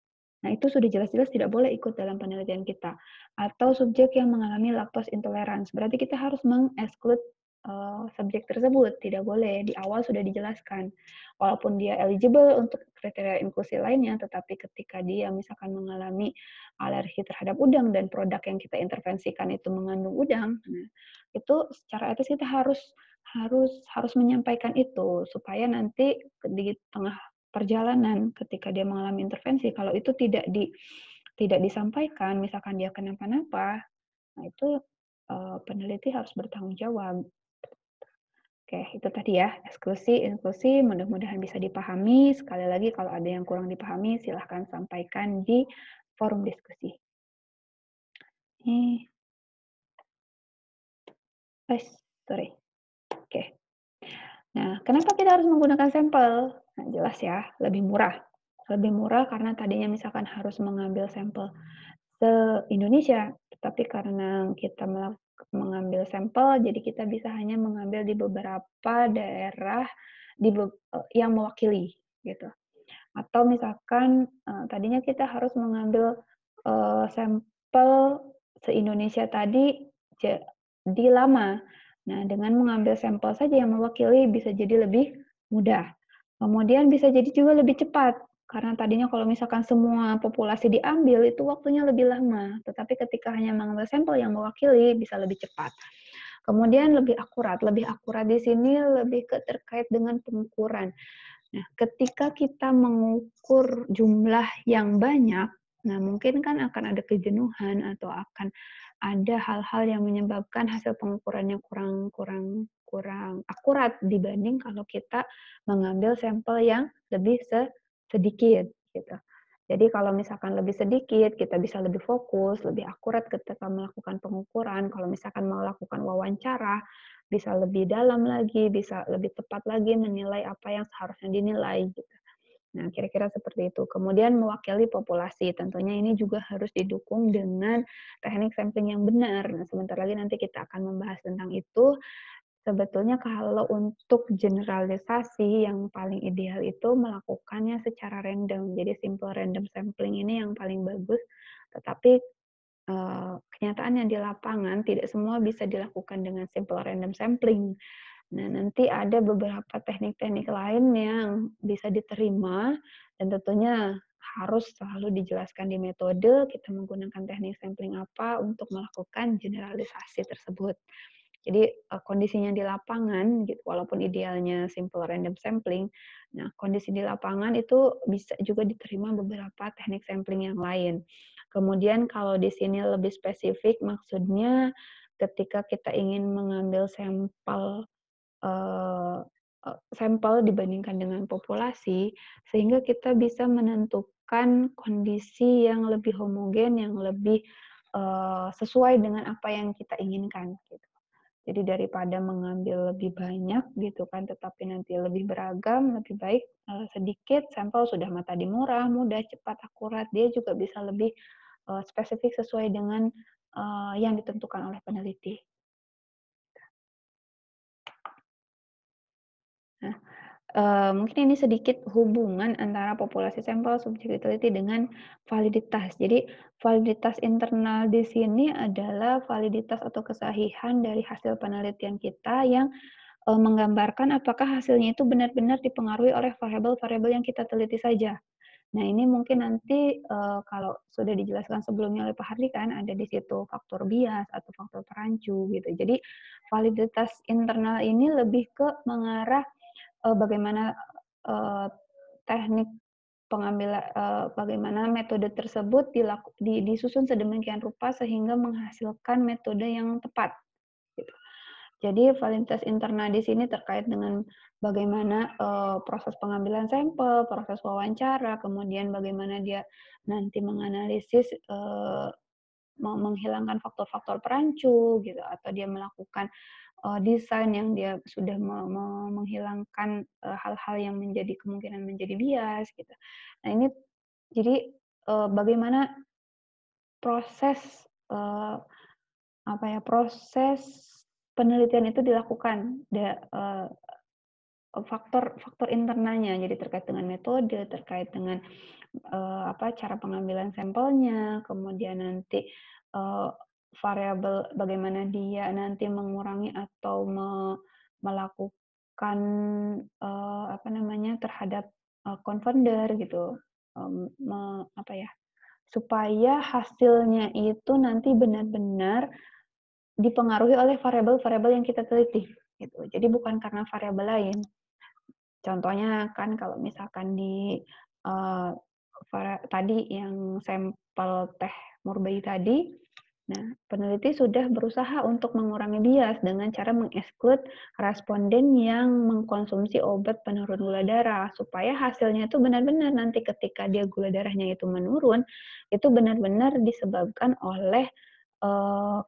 Nah, itu sudah jelas-jelas tidak boleh ikut dalam penelitian kita. Atau subjek yang mengalami lactose intolerance, berarti kita harus subjek tersebut, tidak boleh, di awal sudah dijelaskan. Walaupun dia eligible untuk kriteria inklusi lainnya, tetapi ketika dia misalkan mengalami alergi terhadap udang dan produk yang kita intervensikan itu mengandung udang, nah, itu secara etis kita harus harus harus menyampaikan itu, supaya nanti di tengah perjalanan ketika dia mengalami intervensi, kalau itu tidak disampaikan, misalkan dia kenapa-napa, nah itu, peneliti harus bertanggung jawab. Oke, itu tadi ya, eksklusi, inklusi, mudah-mudahan bisa dipahami. Sekali lagi kalau ada yang kurang dipahami, silahkan sampaikan di forum diskusi. Ini, sorry. Oke. Nah, kenapa kita harus menggunakan sampel? Nah, jelas ya, lebih murah. Lebih murah karena tadinya misalkan harus mengambil sampel se-Indonesia, tetapi karena kita mengambil sampel, jadi kita bisa hanya mengambil di beberapa daerah yang mewakili, gitu. Atau misalkan, tadinya kita harus mengambil, sampel se-Indonesia tadi jadi lama. Nah, dengan mengambil sampel saja yang mewakili bisa jadi lebih mudah. Kemudian bisa jadi juga lebih cepat, karena tadinya kalau misalkan semua populasi diambil itu waktunya lebih lama, tetapi ketika hanya mengambil sampel yang mewakili bisa lebih cepat. Kemudian lebih akurat. Lebih akurat di sini lebih terkait dengan pengukuran. Nah, ketika kita mengukur jumlah yang banyak, nah mungkin kan akan ada kejenuhan atau akan ada hal-hal yang menyebabkan hasil pengukurannya kurang kurang kurang akurat dibanding kalau kita mengambil sampel yang lebih sedikit gitu. Jadi kalau misalkan lebih sedikit, kita bisa lebih fokus, lebih akurat ketika melakukan pengukuran. Kalau misalkan melakukan wawancara, bisa lebih dalam lagi, bisa lebih tepat lagi menilai apa yang seharusnya dinilai gitu. Nah, kira-kira seperti itu. Kemudian mewakili populasi, tentunya ini juga harus didukung dengan teknik sampling yang benar. Nah, sebentar lagi nanti kita akan membahas tentang itu. Sebetulnya kalau untuk generalisasi yang paling ideal itu melakukannya secara random. Jadi simple random sampling ini yang paling bagus. Tetapi kenyataannya di lapangan tidak semua bisa dilakukan dengan simple random sampling. Nah, nanti ada beberapa teknik-teknik lain yang bisa diterima dan tentunya harus selalu dijelaskan di metode kita menggunakan teknik sampling apa untuk melakukan generalisasi tersebut. Jadi kondisinya di lapangan gitu, walaupun idealnya simple random sampling, nah kondisi di lapangan itu bisa juga diterima beberapa teknik sampling yang lain. Kemudian kalau di sini lebih spesifik, maksudnya ketika kita ingin mengambil eee sampel dibandingkan dengan populasi, sehingga kita bisa menentukan kondisi yang lebih homogen, yang lebih, sesuai dengan apa yang kita inginkan, gitu. Jadi daripada mengambil lebih banyak gitu kan, tetapi nanti lebih beragam, lebih baik, sedikit sampel sudah mah tadi murah, mudah, cepat, akurat, dia juga bisa lebih, spesifik sesuai dengan, yang ditentukan oleh peneliti. Nah, mungkin ini sedikit hubungan antara populasi sampel, subjek diteliti dengan validitas. Jadi validitas internal di sini adalah validitas atau kesahihan dari hasil penelitian kita yang menggambarkan apakah hasilnya itu benar-benar dipengaruhi oleh variabel-variabel yang kita teliti saja. Nah, ini mungkin nanti, kalau sudah dijelaskan sebelumnya oleh Pak Hardi kan ada di situ faktor bias atau faktor perancu gitu. Jadi validitas internal ini lebih ke mengarah, bagaimana, eee, teknik bagaimana metode tersebut disusun sedemikian rupa sehingga menghasilkan metode yang tepat, gitu. Jadi validitas internal di sini terkait dengan bagaimana, proses pengambilan sampel, proses wawancara, kemudian bagaimana dia nanti menganalisis, menghilangkan faktor-faktor perancu gitu, atau dia melakukan, desain yang dia sudah menghilangkan, hal-hal yang menjadi kemungkinan menjadi bias gitu. Nah ini jadi, bagaimana proses, eee, proses penelitian itu dilakukan, faktor internalnya. Jadi terkait dengan metode, terkait dengan, cara pengambilan sampelnya, kemudian nanti, eee, variabel bagaimana dia nanti mengurangi atau melakukan, terhadap, confounder gitu, mmm, me apa ya, supaya hasilnya itu nanti benar-benar dipengaruhi oleh variabel-variabel yang kita teliti, gitu. Jadi bukan karena variabel lain. Contohnya kan kalau misalkan di, eee, tadi yang sampel teh murbei tadi, nah peneliti sudah berusaha untuk mengurangi bias dengan cara mengeksklud responden yang mengkonsumsi obat penurun gula darah, supaya hasilnya itu benar-benar nanti ketika dia gula darahnya itu menurun, itu benar-benar disebabkan oleh,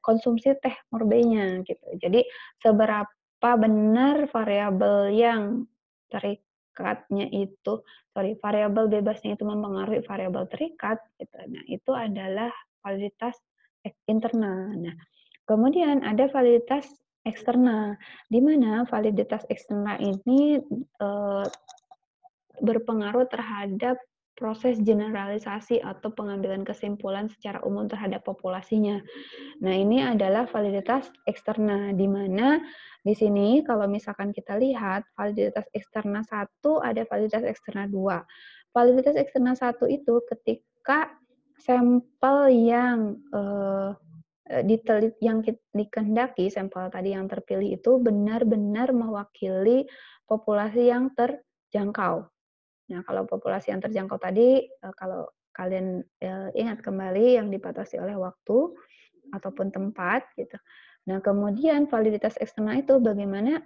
konsumsi teh murbeinya gitu. Jadi seberapa benar variabel yang terikatnya itu variabel bebasnya itu mempengaruhi variabel terikat gitu. Nah, itu adalah validitas internal. Nah, kemudian ada validitas eksternal, di mana validitas eksternal ini berpengaruh terhadap proses generalisasi atau pengambilan kesimpulan secara umum terhadap populasinya. Nah, ini adalah validitas eksternal, di mana di sini kalau misalkan kita lihat validitas eksternal 1 ada validitas eksternal 2. Validitas eksternal 1 itu ketika sampel yang dikehendaki, sampel tadi yang terpilih itu benar-benar mewakili populasi yang terjangkau. Nah, kalau populasi yang terjangkau tadi, kalau kalian, ingat kembali yang dibatasi oleh waktu ataupun tempat gitu. Nah, kemudian validitas eksternal itu bagaimana,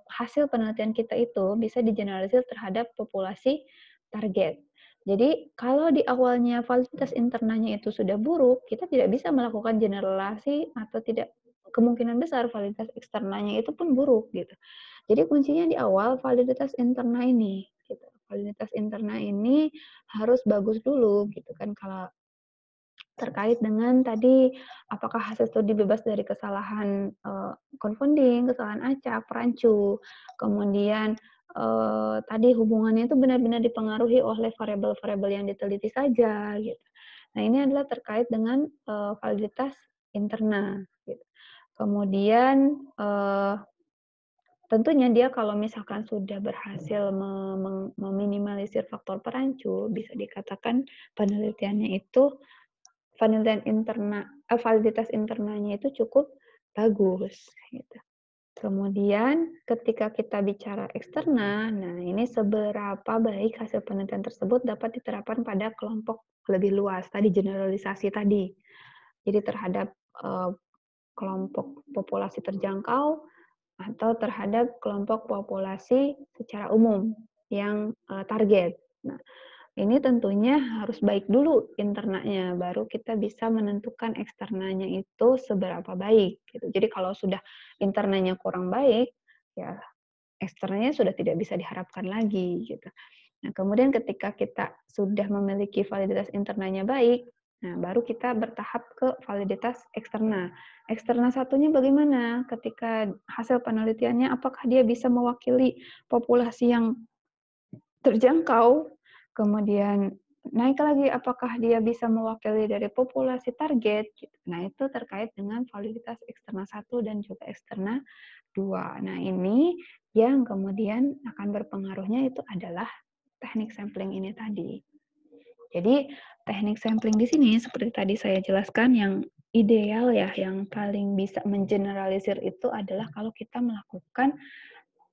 hasil penelitian kita itu bisa digeneralisir terhadap populasi target. Jadi, kalau di awalnya validitas internalnya itu sudah buruk, kita tidak bisa melakukan generalisasi atau tidak kemungkinan besar validitas eksternalnya itu pun buruk gitu. Jadi kuncinya di awal validitas internal ini gitu. Validitas internal ini harus bagus dulu gitu kan kalau terkait dengan tadi, apakah hasil studi bebas dari kesalahan, confounding, kesalahan acak, perancu, kemudian, tadi hubungannya itu benar-benar dipengaruhi oleh variabel-variabel yang diteliti saja, gitu. Nah, ini adalah terkait dengan, validitas internal, gitu. Kemudian, tentunya dia kalau misalkan sudah berhasil meminimalisir faktor perancu, bisa dikatakan penelitiannya itu validitas internalnya itu cukup bagus, gitu. Kemudian ketika kita bicara eksternal, nah ini seberapa baik hasil penelitian tersebut dapat diterapkan pada kelompok lebih luas, tadi generalisasi tadi. Jadi terhadap, kelompok populasi terjangkau atau terhadap kelompok populasi secara umum yang, target. Nah, ini tentunya harus baik dulu internalnya, baru kita bisa menentukan eksternalnya itu seberapa baik, gitu. Jadi kalau sudah internalnya kurang baik, ya eksternalnya sudah tidak bisa diharapkan lagi, gitu. Nah, kemudian ketika kita sudah memiliki validitas internalnya baik, nah baru kita bertahap ke validitas eksternal. Eksternal satunya bagaimana? Ketika hasil penelitiannya apakah dia bisa mewakili populasi yang terjangkau, kemudian naik lagi apakah dia bisa mewakili dari populasi target, gitu. Nah, itu terkait dengan validitas eksternal 1 dan juga eksternal 2. Nah, ini yang kemudian akan berpengaruhnya itu adalah teknik sampling ini tadi. Jadi, teknik sampling di sini seperti tadi saya jelaskan yang ideal ya, yang paling bisa mengeneralisir itu adalah kalau kita melakukan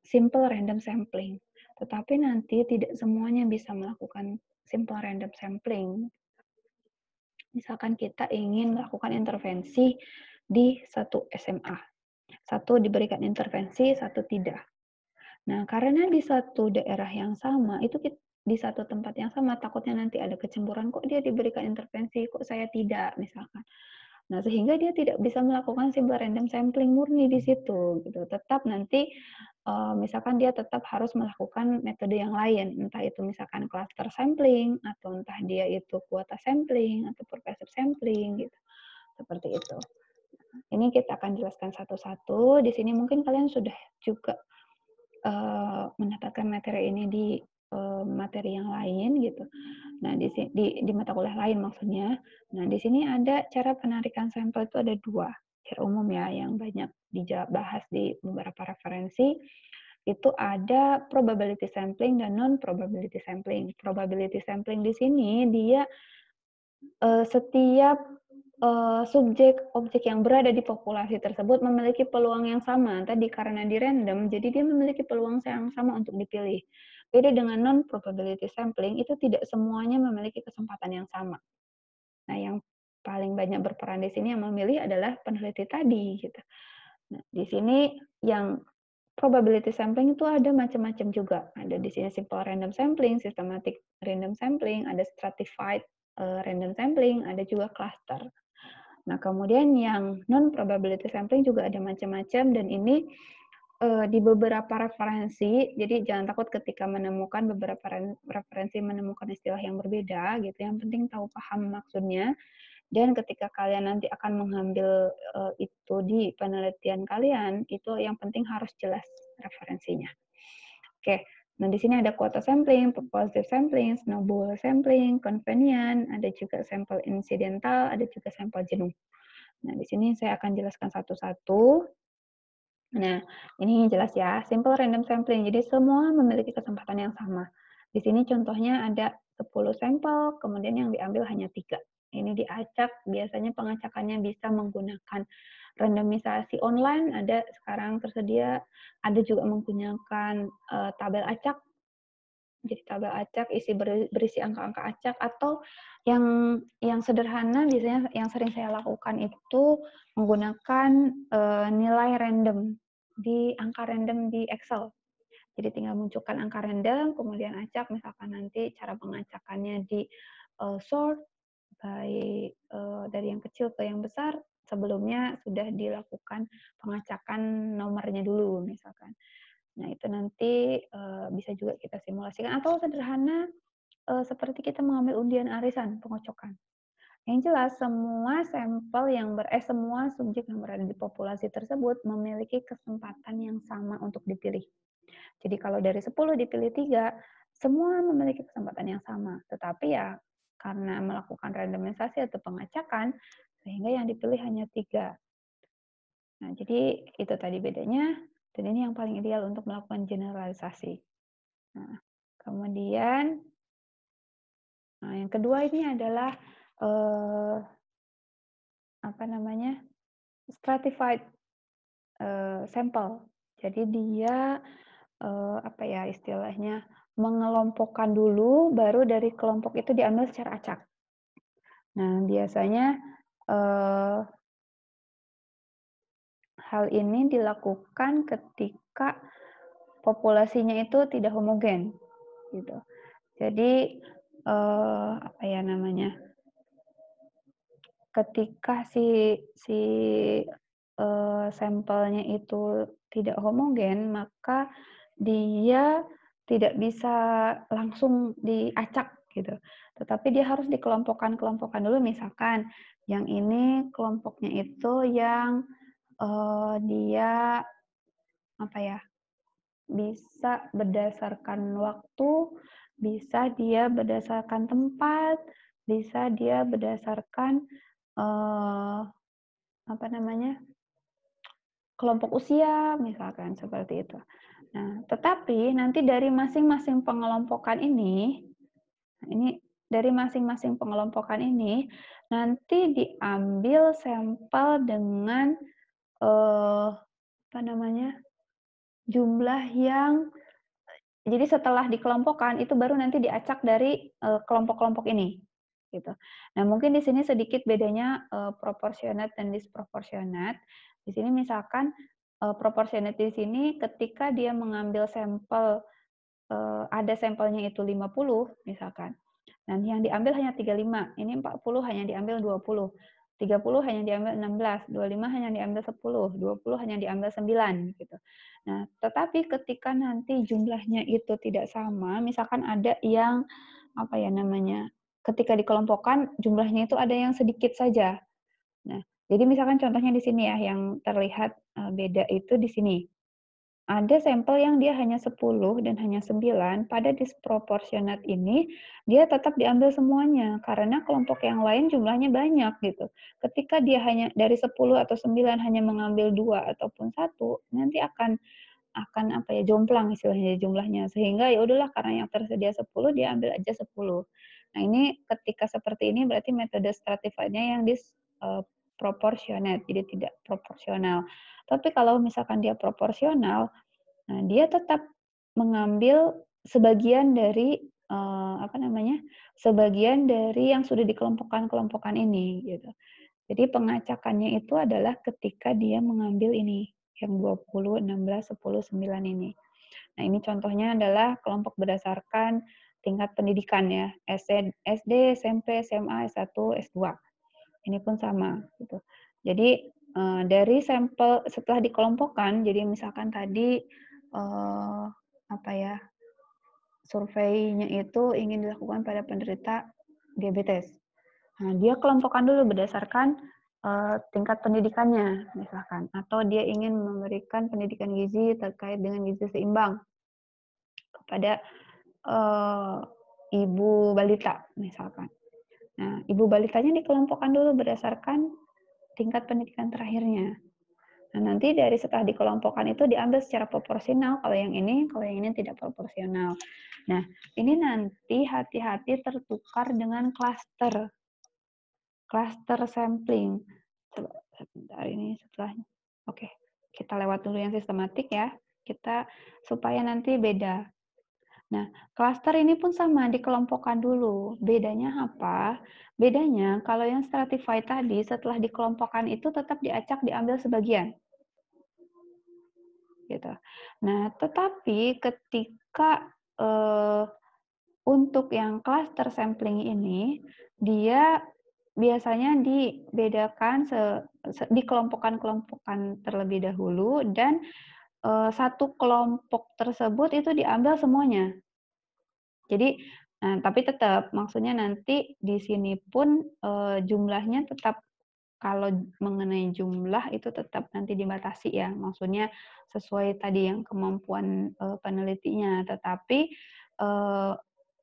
simple random sampling. Tetapi nanti tidak semuanya bisa melakukan simple random sampling. Misalkan kita ingin melakukan intervensi di satu SMA. Satu diberikan intervensi, satu tidak. Nah, karena di satu daerah yang sama, itu di satu tempat yang sama, takutnya nanti ada kecemburuan, kok dia diberikan intervensi, kok saya tidak, misalkan. Nah, sehingga dia tidak bisa melakukan simple random sampling murni di situ gitu. Tetap nanti misalkan dia tetap harus melakukan metode yang lain, entah itu misalkan cluster sampling atau entah dia itu kuota sampling atau pervasive sampling gitu. Seperti itu. Ini kita akan jelaskan satu-satu. Di sini mungkin kalian sudah juga mendapatkan materi ini di materi yang lain gitu. Nah, di mata kuliah lain maksudnya. Nah, di sini ada cara penarikan sampel itu ada dua. Secara umum ya, yang banyak dibahas di beberapa referensi. Itu ada probability sampling dan non-probability sampling. Probability sampling di sini dia setiap subjek objek yang berada di populasi tersebut memiliki peluang yang sama. Tadi karena di random, jadi dia memiliki peluang yang sama untuk dipilih. Beda dengan non-probability sampling, itu tidak semuanya memiliki kesempatan yang sama. Nah, yang paling banyak berperan di sini yang memilih adalah peneliti tadi, gitu. Nah, di sini yang probability sampling itu ada macam-macam juga. Ada di sini simple random sampling, systematic random sampling, ada stratified random sampling, ada juga cluster. Nah, kemudian yang non-probability sampling juga ada macam-macam, dan ini di beberapa referensi, jadi jangan takut ketika menemukan beberapa referensi menemukan istilah yang berbeda, gitu. Yang penting tahu paham maksudnya, dan ketika kalian nanti akan mengambil itu di penelitian kalian, itu yang penting harus jelas referensinya. Oke, nah di sini ada quota sampling, positive sampling, snowball sampling, convenient, ada juga sampel incidental, ada juga sampel jenuh. Nah, di sini saya akan jelaskan satu-satu. Nah, ini jelas ya, simple random sampling. Jadi semua memiliki kesempatan yang sama. Di sini contohnya ada 10 sampel, kemudian yang diambil hanya 3. Ini diacak, biasanya pengacakannya bisa menggunakan randomisasi online, ada sekarang tersedia, ada juga menggunakan tabel acak. Jadi tabel acak berisi angka-angka acak, atau yang sederhana biasanya yang sering saya lakukan itu menggunakan nilai random di angka random di Excel. Jadi tinggal munculkan angka random, kemudian acak, misalkan nanti cara pengacakannya di sort by dari yang kecil ke yang besar, sebelumnya sudah dilakukan pengacakan nomornya dulu misalkan. Nah, itu nanti bisa juga kita simulasikan, atau sederhana seperti kita mengambil undian arisan, pengocokan. Yang jelas semua sampel semua subjek yang berada di populasi tersebut memiliki kesempatan yang sama untuk dipilih. Jadi kalau dari 10 dipilih 3, semua memiliki kesempatan yang sama. Tetapi ya karena melakukan randomisasi atau pengacakan, sehingga yang dipilih hanya 3. Nah, jadi itu tadi bedanya, dan ini yang paling ideal untuk melakukan generalisasi. Nah, kemudian yang kedua ini adalah stratified sampel. Jadi dia istilahnya mengelompokkan dulu, baru dari kelompok itu diambil secara acak. Nah, biasanya hal ini dilakukan ketika populasinya itu tidak homogen, gitu. Jadi ketika si sampelnya itu tidak homogen, maka dia tidak bisa langsung diacak gitu. Tetapi dia harus dikelompokkan dulu, misalkan yang ini kelompoknya itu yang dia bisa berdasarkan waktu, bisa dia berdasarkan tempat, bisa dia berdasarkan kelompok usia, misalkan seperti itu. Nah, tetapi nanti dari masing-masing pengelompokan ini nanti diambil sampel dengan jumlah yang, jadi setelah dikelompokkan itu baru nanti diacak dari kelompok-kelompok ini, gitu. Nah, mungkin di sini sedikit bedanya proportionate dan disproportionate. Di sini misalkan proportionate di sini ketika dia mengambil sampel, ada sampelnya itu 50 misalkan. Dan yang diambil hanya 35, ini 40 hanya diambil 20. 30 hanya diambil 16, 25 hanya diambil 10, 20 hanya diambil 9 gitu. Nah, tetapi ketika nanti jumlahnya itu tidak sama, misalkan ada yang apa ya namanya, ketika dikelompokkan jumlahnya itu ada yang sedikit saja. Nah, jadi misalkan contohnya di sini ya, yang terlihat beda itu di sini. Ada sampel yang dia hanya 10 dan hanya 9, pada disproportionate ini dia tetap diambil semuanya karena kelompok yang lain jumlahnya banyak gitu. Ketika dia hanya dari 10 atau 9 hanya mengambil 2 ataupun 1, nanti akan apa ya, jomplang istilahnya jumlahnya. Sehingga ya udahlah karena yang tersedia 10 dia ambil aja 10. Nah, ini ketika seperti ini berarti metode stratified-nya yang disproportionate, jadi tidak proporsional. Tapi kalau misalkan dia proporsional, nah dia tetap mengambil sebagian dari apa namanya, sebagian dari yang sudah dikelompokkan ini gitu. Jadi pengacakannya itu adalah ketika dia mengambil ini, yang 20, 16, 10, 9 ini. Nah, ini contohnya adalah kelompok berdasarkan tingkat pendidikan ya, SD, SMP, SMA, S1, S2. Ini pun sama gitu. Jadi dari sampel setelah dikelompokkan, jadi misalkan tadi apa ya, surveinya itu ingin dilakukan pada penderita diabetes. Nah, dia kelompokkan dulu berdasarkan tingkat pendidikannya, misalkan, atau dia ingin memberikan pendidikan gizi terkait dengan gizi seimbang kepada ibu balita, misalkan. Nah, ibu balitanya dikelompokkan dulu berdasarkan tingkat pendidikan terakhirnya. Nah, nanti dari setelah dikelompokkan itu diambil secara proporsional, kalau yang ini tidak proporsional. Nah, ini nanti hati-hati tertukar dengan cluster sampling. Sebentar ini setelahnya. Oke, kita lewat dulu yang sistematik ya. Kita supaya nanti beda. Nah, klaster ini pun sama, dikelompokkan dulu. Bedanya apa? Bedanya kalau yang stratified tadi setelah dikelompokkan itu tetap diacak diambil sebagian. Gitu. Nah, tetapi ketika untuk yang cluster sampling ini, dia biasanya dibedakan dikelompokkan terlebih dahulu dan satu kelompok tersebut itu diambil semuanya. Jadi, tapi tetap maksudnya nanti di sini pun jumlahnya tetap kalau mengenai jumlah itu tetap nanti dibatasi ya, maksudnya sesuai tadi yang kemampuan penelitinya. Tetapi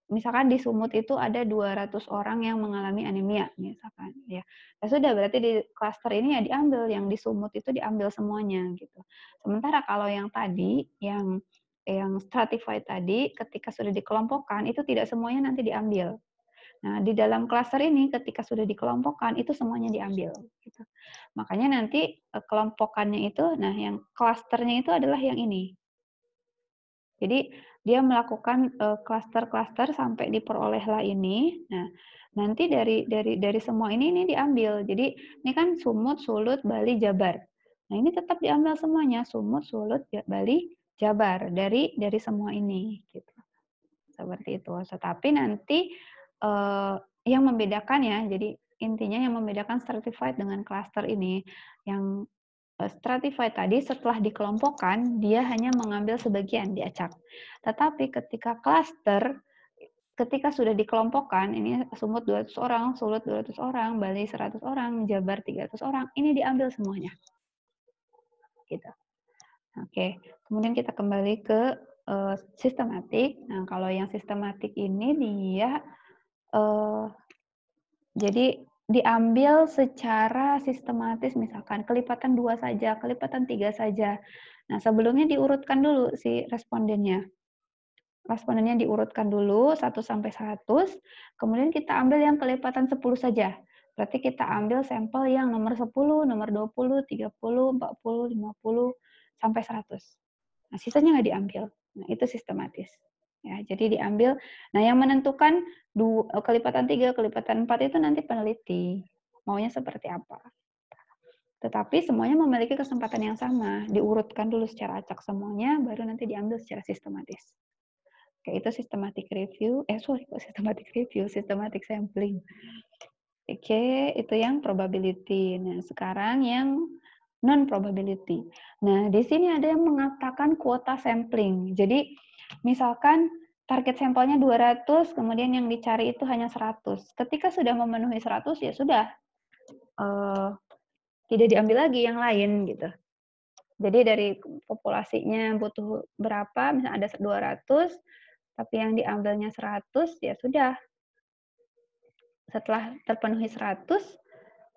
misalkan di Sumut itu ada 200 orang yang mengalami anemia misalkan ya. Ya sudah berarti di klaster ini ya diambil yang di Sumut itu diambil semuanya gitu. Sementara kalau yang tadi yang stratified tadi ketika sudah dikelompokkan itu tidak semuanya nanti diambil. Nah, di dalam klaster ini ketika sudah dikelompokkan itu semuanya diambil gitu. Makanya nanti kelompokannya itu nah yang klasternya itu adalah yang ini. Jadi dia melakukan klaster-klaster sampai diperolehlah ini. Nah, nanti dari semua ini diambil. Jadi ini kan Sumut, Sulut, Bali, Jabar. Nah, ini tetap diambil semuanya, Sumut, Sulut, Bali, Jabar dari semua ini gitu. Seperti itu. Tetapi nanti yang membedakan ya, jadi intinya yang membedakan stratified dengan cluster ini yang stratified tadi setelah dikelompokkan, dia hanya mengambil sebagian, diacak. Tetapi ketika cluster, ketika sudah dikelompokkan, ini Sumut 200 orang, Sulut 200 orang, Bali 100 orang, Jabar 300 orang, ini diambil semuanya. Gitu. Oke, kemudian kita kembali ke sistematik. Nah, kalau yang sistematik ini dia jadi diambil secara sistematis, misalkan kelipatan 2 saja, kelipatan 3 saja. Nah, sebelumnya diurutkan dulu si respondennya. Respondennya diurutkan dulu 1 sampai 100, kemudian kita ambil yang kelipatan 10 saja. Berarti kita ambil sampel yang nomor 10, nomor 20, 30, 40, 50, sampai 100. Nah, sisanya nggak diambil. Nah, itu sistematis. Ya, jadi diambil. Nah, yang menentukan kelipatan 3, kelipatan 4 itu nanti peneliti. Maunya seperti apa. Tetapi semuanya memiliki kesempatan yang sama. Diurutkan dulu secara acak semuanya, baru nanti diambil secara sistematis. Oke, itu systematic review. Systematic review, systematic sampling. Oke, itu yang probability. Nah, sekarang yang non-probability. Nah, di sini ada yang mengatakan kuota sampling. Jadi, misalkan target sampelnya 200, kemudian yang dicari itu hanya 100. Ketika sudah memenuhi 100, ya sudah, tidak diambil lagi yang lain, gitu. Jadi dari populasinya butuh berapa, misalnya ada 200, tapi yang diambilnya 100, ya sudah. Setelah terpenuhi 100,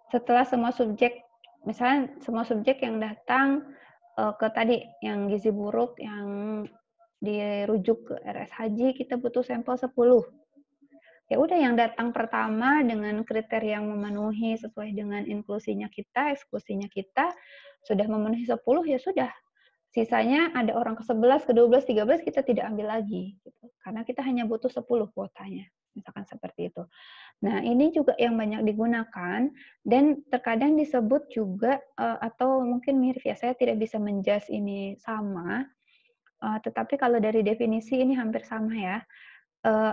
setelah semua subjek, misalnya semua subjek yang datang ke tadi, yang gizi buruk, yang dirujuk ke RSHG, kita butuh sampel 10. Ya udah, yang datang pertama dengan kriteria yang memenuhi sesuai dengan inklusinya kita, eksklusinya kita, sudah memenuhi 10, ya sudah. Sisanya ada orang ke-11, ke-12, 13, kita tidak ambil lagi, gitu. Karena kita hanya butuh 10 kuotanya, misalkan seperti itu. Nah, ini juga yang banyak digunakan dan terkadang disebut juga, atau mungkin mirip ya, saya tidak bisa menjudge ini sama, tetapi kalau dari definisi ini hampir sama ya.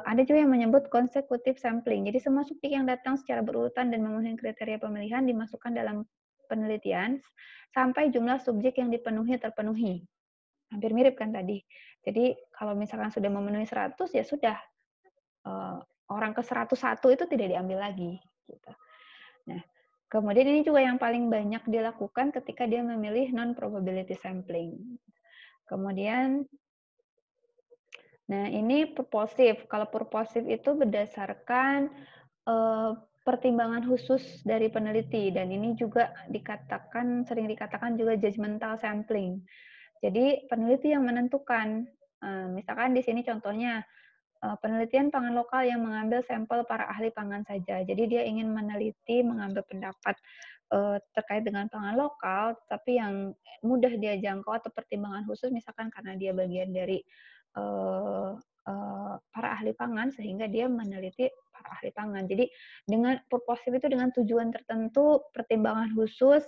Ada juga yang menyebut consecutive sampling. Jadi semua subjek yang datang secara berurutan dan memenuhi kriteria pemilihan dimasukkan dalam penelitian sampai jumlah subjek yang dipenuhi terpenuhi. Hampir mirip kan tadi. Jadi kalau misalkan sudah memenuhi 100, ya sudah, eee, orang ke-101 itu tidak diambil lagi, gitu. Nah, kemudian ini juga yang paling banyak dilakukan ketika dia memilih non-probability sampling. Kemudian, nah ini purposive. Kalau purposive itu berdasarkan pertimbangan khusus dari peneliti, dan ini juga sering dikatakan juga judgmental sampling. Jadi peneliti yang menentukan, misalkan di sini contohnya, penelitian pangan lokal yang mengambil sampel para ahli pangan saja. Jadi dia ingin meneliti, mengambil pendapat terkait dengan pangan lokal, tapi yang mudah dia jangkau atau pertimbangan khusus, misalkan karena dia bagian dari eh, para ahli pangan, sehingga dia meneliti para ahli pangan. Jadi dengan purposive itu dengan tujuan tertentu, pertimbangan khusus,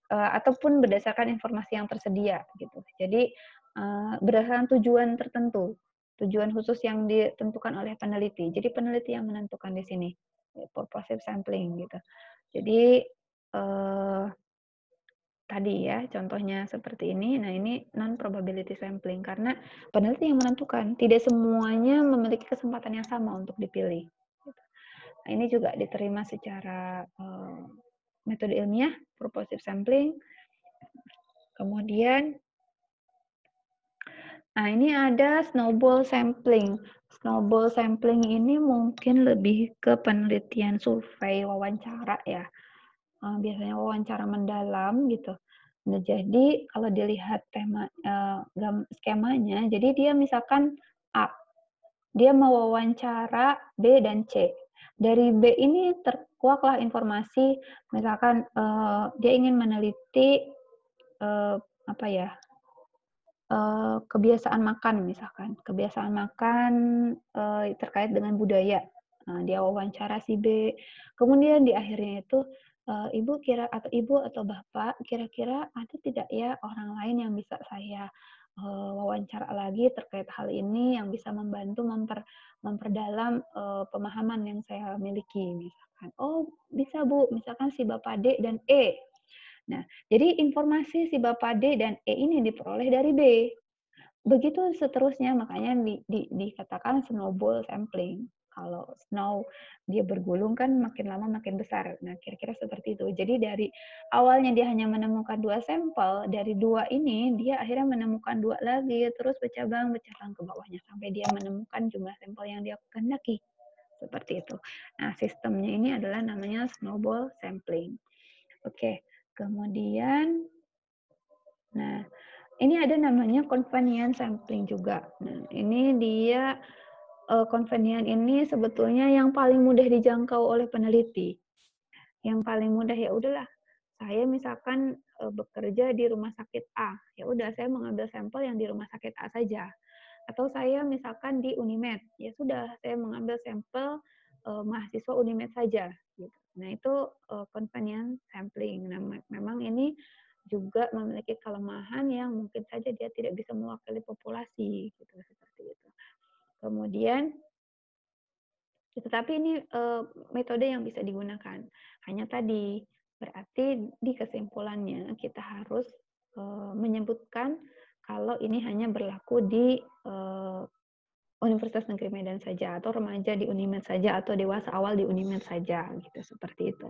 ataupun berdasarkan informasi yang tersedia, gitu. Jadi berdasarkan tujuan tertentu, tujuan khusus yang ditentukan oleh peneliti. Jadi peneliti yang menentukan di sini, purposive sampling, gitu. Jadi tadi ya contohnya seperti ini. Nah, ini non probability sampling karena peneliti yang menentukan, tidak semuanya memiliki kesempatan yang sama untuk dipilih. Gitu. Nah, ini juga diterima secara metode ilmiah, purposive sampling. Kemudian, nah ini ada snowball sampling. Snowball sampling ini mungkin lebih ke penelitian survei, wawancara ya. Biasanya wawancara mendalam gitu. Nah, jadi kalau dilihat tema skemanya, jadi dia misalkan A, dia mau wawancara B dan C. Dari B ini terkuaklah informasi, misalkan dia ingin meneliti apa ya, kebiasaan makan misalkan, kebiasaan makan terkait dengan budaya. Nah, dia wawancara si B, kemudian di akhirnya itu, Ibu atau Bapak, kira-kira ada tidak ya orang lain yang bisa saya wawancara lagi terkait hal ini, yang bisa membantu memperdalam pemahaman yang saya miliki misalkan. Oh, bisa Bu, misalkan si Bapak D dan E. Nah, jadi informasi si Bapak D dan E ini diperoleh dari B. Begitu seterusnya, makanya dikatakan snowball sampling. Kalau snow dia bergulung kan makin lama makin besar. Nah, kira-kira seperti itu. Jadi dari awalnya dia hanya menemukan 2 sampel, dari 2 ini dia akhirnya menemukan 2 lagi, terus bercabang ke bawahnya sampai dia menemukan jumlah sampel yang dia kehendaki. Seperti itu. Nah, sistemnya ini adalah namanya snowball sampling. Oke, kemudian, nah ini ada namanya convenient sampling juga. Nah, ini dia convenient ini sebetulnya yang paling mudah dijangkau oleh peneliti. Yang paling mudah, ya udahlah, saya misalkan bekerja di rumah sakit A, ya udah saya mengambil sampel yang di rumah sakit A saja. Atau saya misalkan di Unimed, ya sudah saya mengambil sampel mahasiswa Unimed saja. Gitu. Nah, itu convenient sampling. Nah, memang ini juga memiliki kelemahan yang mungkin saja dia tidak bisa mewakili populasi, gitu, seperti itu. Kemudian tetapi ini metode yang bisa digunakan. Hanya tadi, berarti di kesimpulannya kita harus menyebutkan kalau ini hanya berlaku di Universitas Negeri Medan saja, atau remaja di Unimed saja, atau dewasa awal di Unimed saja, gitu, seperti itu.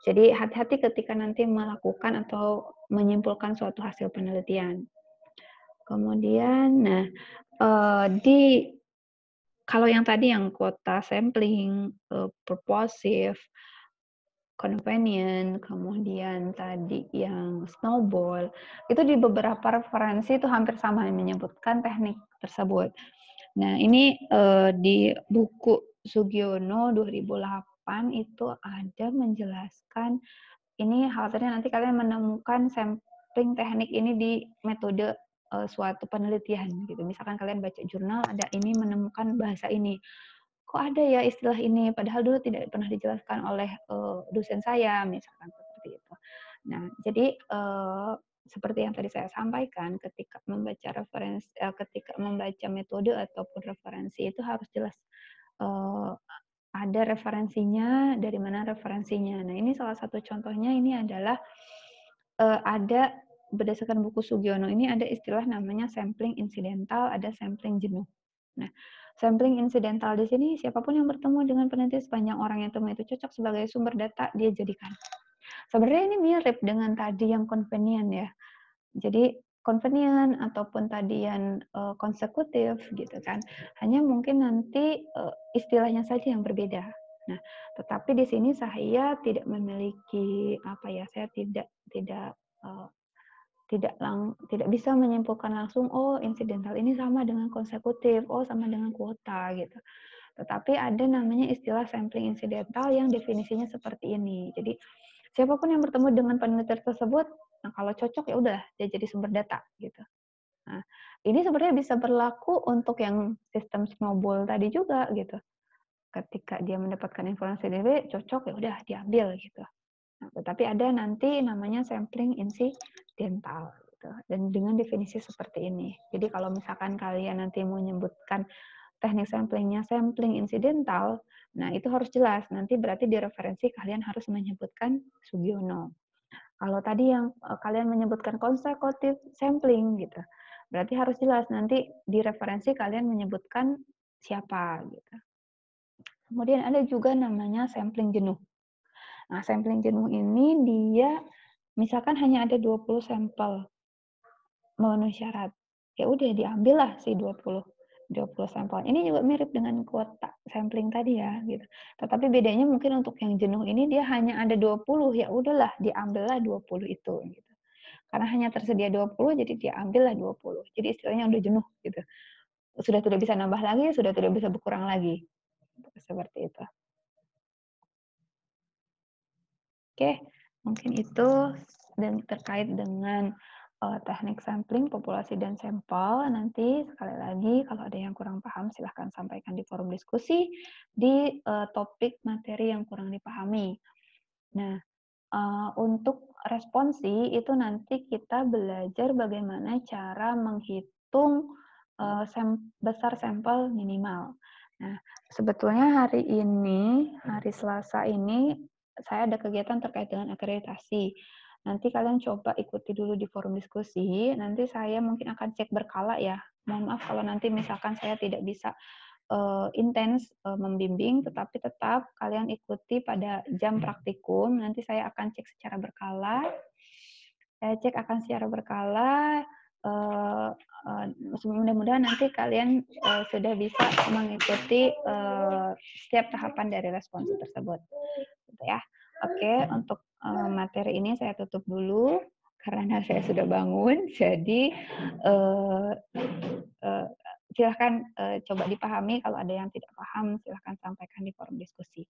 Jadi hati-hati ketika nanti melakukan atau menyimpulkan suatu hasil penelitian. Kemudian, nah, kalau yang tadi yang kuota sampling, purposive, convenient, kemudian tadi yang snowball, itu di beberapa referensi itu hampir sama menyebutkan teknik tersebut. Nah, ini di buku Sugiono 2008 itu ada menjelaskan, ini khawatirnya nanti kalian menemukan sampling teknik ini di metode suatu penelitian gitu. Misalkan kalian baca jurnal ada ini menemukan bahasa ini. Kok ada ya istilah ini padahal dulu tidak pernah dijelaskan oleh dosen saya misalkan seperti itu. Nah, jadi seperti yang tadi saya sampaikan ketika membaca ketika membaca metode ataupun referensi itu harus jelas ada referensinya, dari mana referensinya. Nah, ini salah satu contohnya ini adalah ada berdasarkan buku Sugiono ini ada istilah namanya sampling insidental, ada sampling jenuh. Nah, sampling insidental di sini siapapun yang bertemu dengan peneliti sepanjang orang yang temu itu cocok sebagai sumber data dia jadikan. Sebenarnya ini mirip dengan tadi yang convenient ya. Jadi convenient ataupun tadi yang konsekutif gitu kan. Hanya mungkin nanti istilahnya saja yang berbeda. Nah, tetapi di sini saya tidak memiliki apa ya, saya tidak uh, tidak bisa menyimpulkan langsung oh insidental ini sama dengan konsekutif, oh sama dengan kuota gitu. Tetapi ada namanya istilah sampling insidental yang definisinya seperti ini. Jadi siapapun yang bertemu dengan penelitian tersebut, nah kalau cocok ya udah dia jadi sumber data gitu. Nah, ini sebenarnya bisa berlaku untuk yang sistem snowball tadi juga gitu. Ketika dia mendapatkan informasi dari cocok ya udah diambil gitu. Nah, tetapi ada nanti namanya sampling insidental gitu. Dan dengan definisi seperti ini. Jadi kalau misalkan kalian nanti mau menyebutkan teknik samplingnya sampling insidental, nah itu harus jelas. Nanti berarti di referensi kalian harus menyebutkan Sugiono. Kalau tadi yang kalian menyebutkan consecutive sampling gitu, berarti harus jelas nanti di referensi kalian menyebutkan siapa gitu. Kemudian ada juga namanya sampling jenuh. Nah, sampling jenuh ini dia misalkan hanya ada 20 sampel memenuhi syarat. Ya udah diambil lah si 20 sampel. Ini juga mirip dengan kuota sampling tadi ya gitu. Tetapi bedanya mungkin untuk yang jenuh ini dia hanya ada 20, ya udahlah diambillah 20 itu gitu. Karena hanya tersedia 20 jadi diambillah 20. Jadi istilahnya udah jenuh gitu. Sudah tidak bisa nambah lagi, sudah tidak bisa berkurang lagi. Seperti itu. Oke, mungkin itu dan terkait dengan teknik sampling, populasi, dan sampel. Nanti sekali lagi kalau ada yang kurang paham silahkan sampaikan di forum diskusi di topik materi yang kurang dipahami. Nah, untuk responsi itu nanti kita belajar bagaimana cara menghitung besar sampel minimal. Nah, sebetulnya hari ini, hari Selasa ini, saya ada kegiatan terkait dengan akreditasi. Nanti kalian coba ikuti dulu di forum diskusi, nanti saya mungkin akan cek berkala ya. Mohon maaf kalau nanti misalkan saya tidak bisa intens membimbing, tetapi tetap kalian ikuti pada jam praktikum. Nanti saya akan cek secara berkala. Saya cek akan secara berkala. Mudah-mudahan nanti kalian sudah bisa mengikuti setiap tahapan dari responsi tersebut, gitu ya. Oke, untuk materi ini saya tutup dulu karena saya sudah bangun. Jadi silahkan coba dipahami. Kalau ada yang tidak paham, silahkan sampaikan di forum diskusi.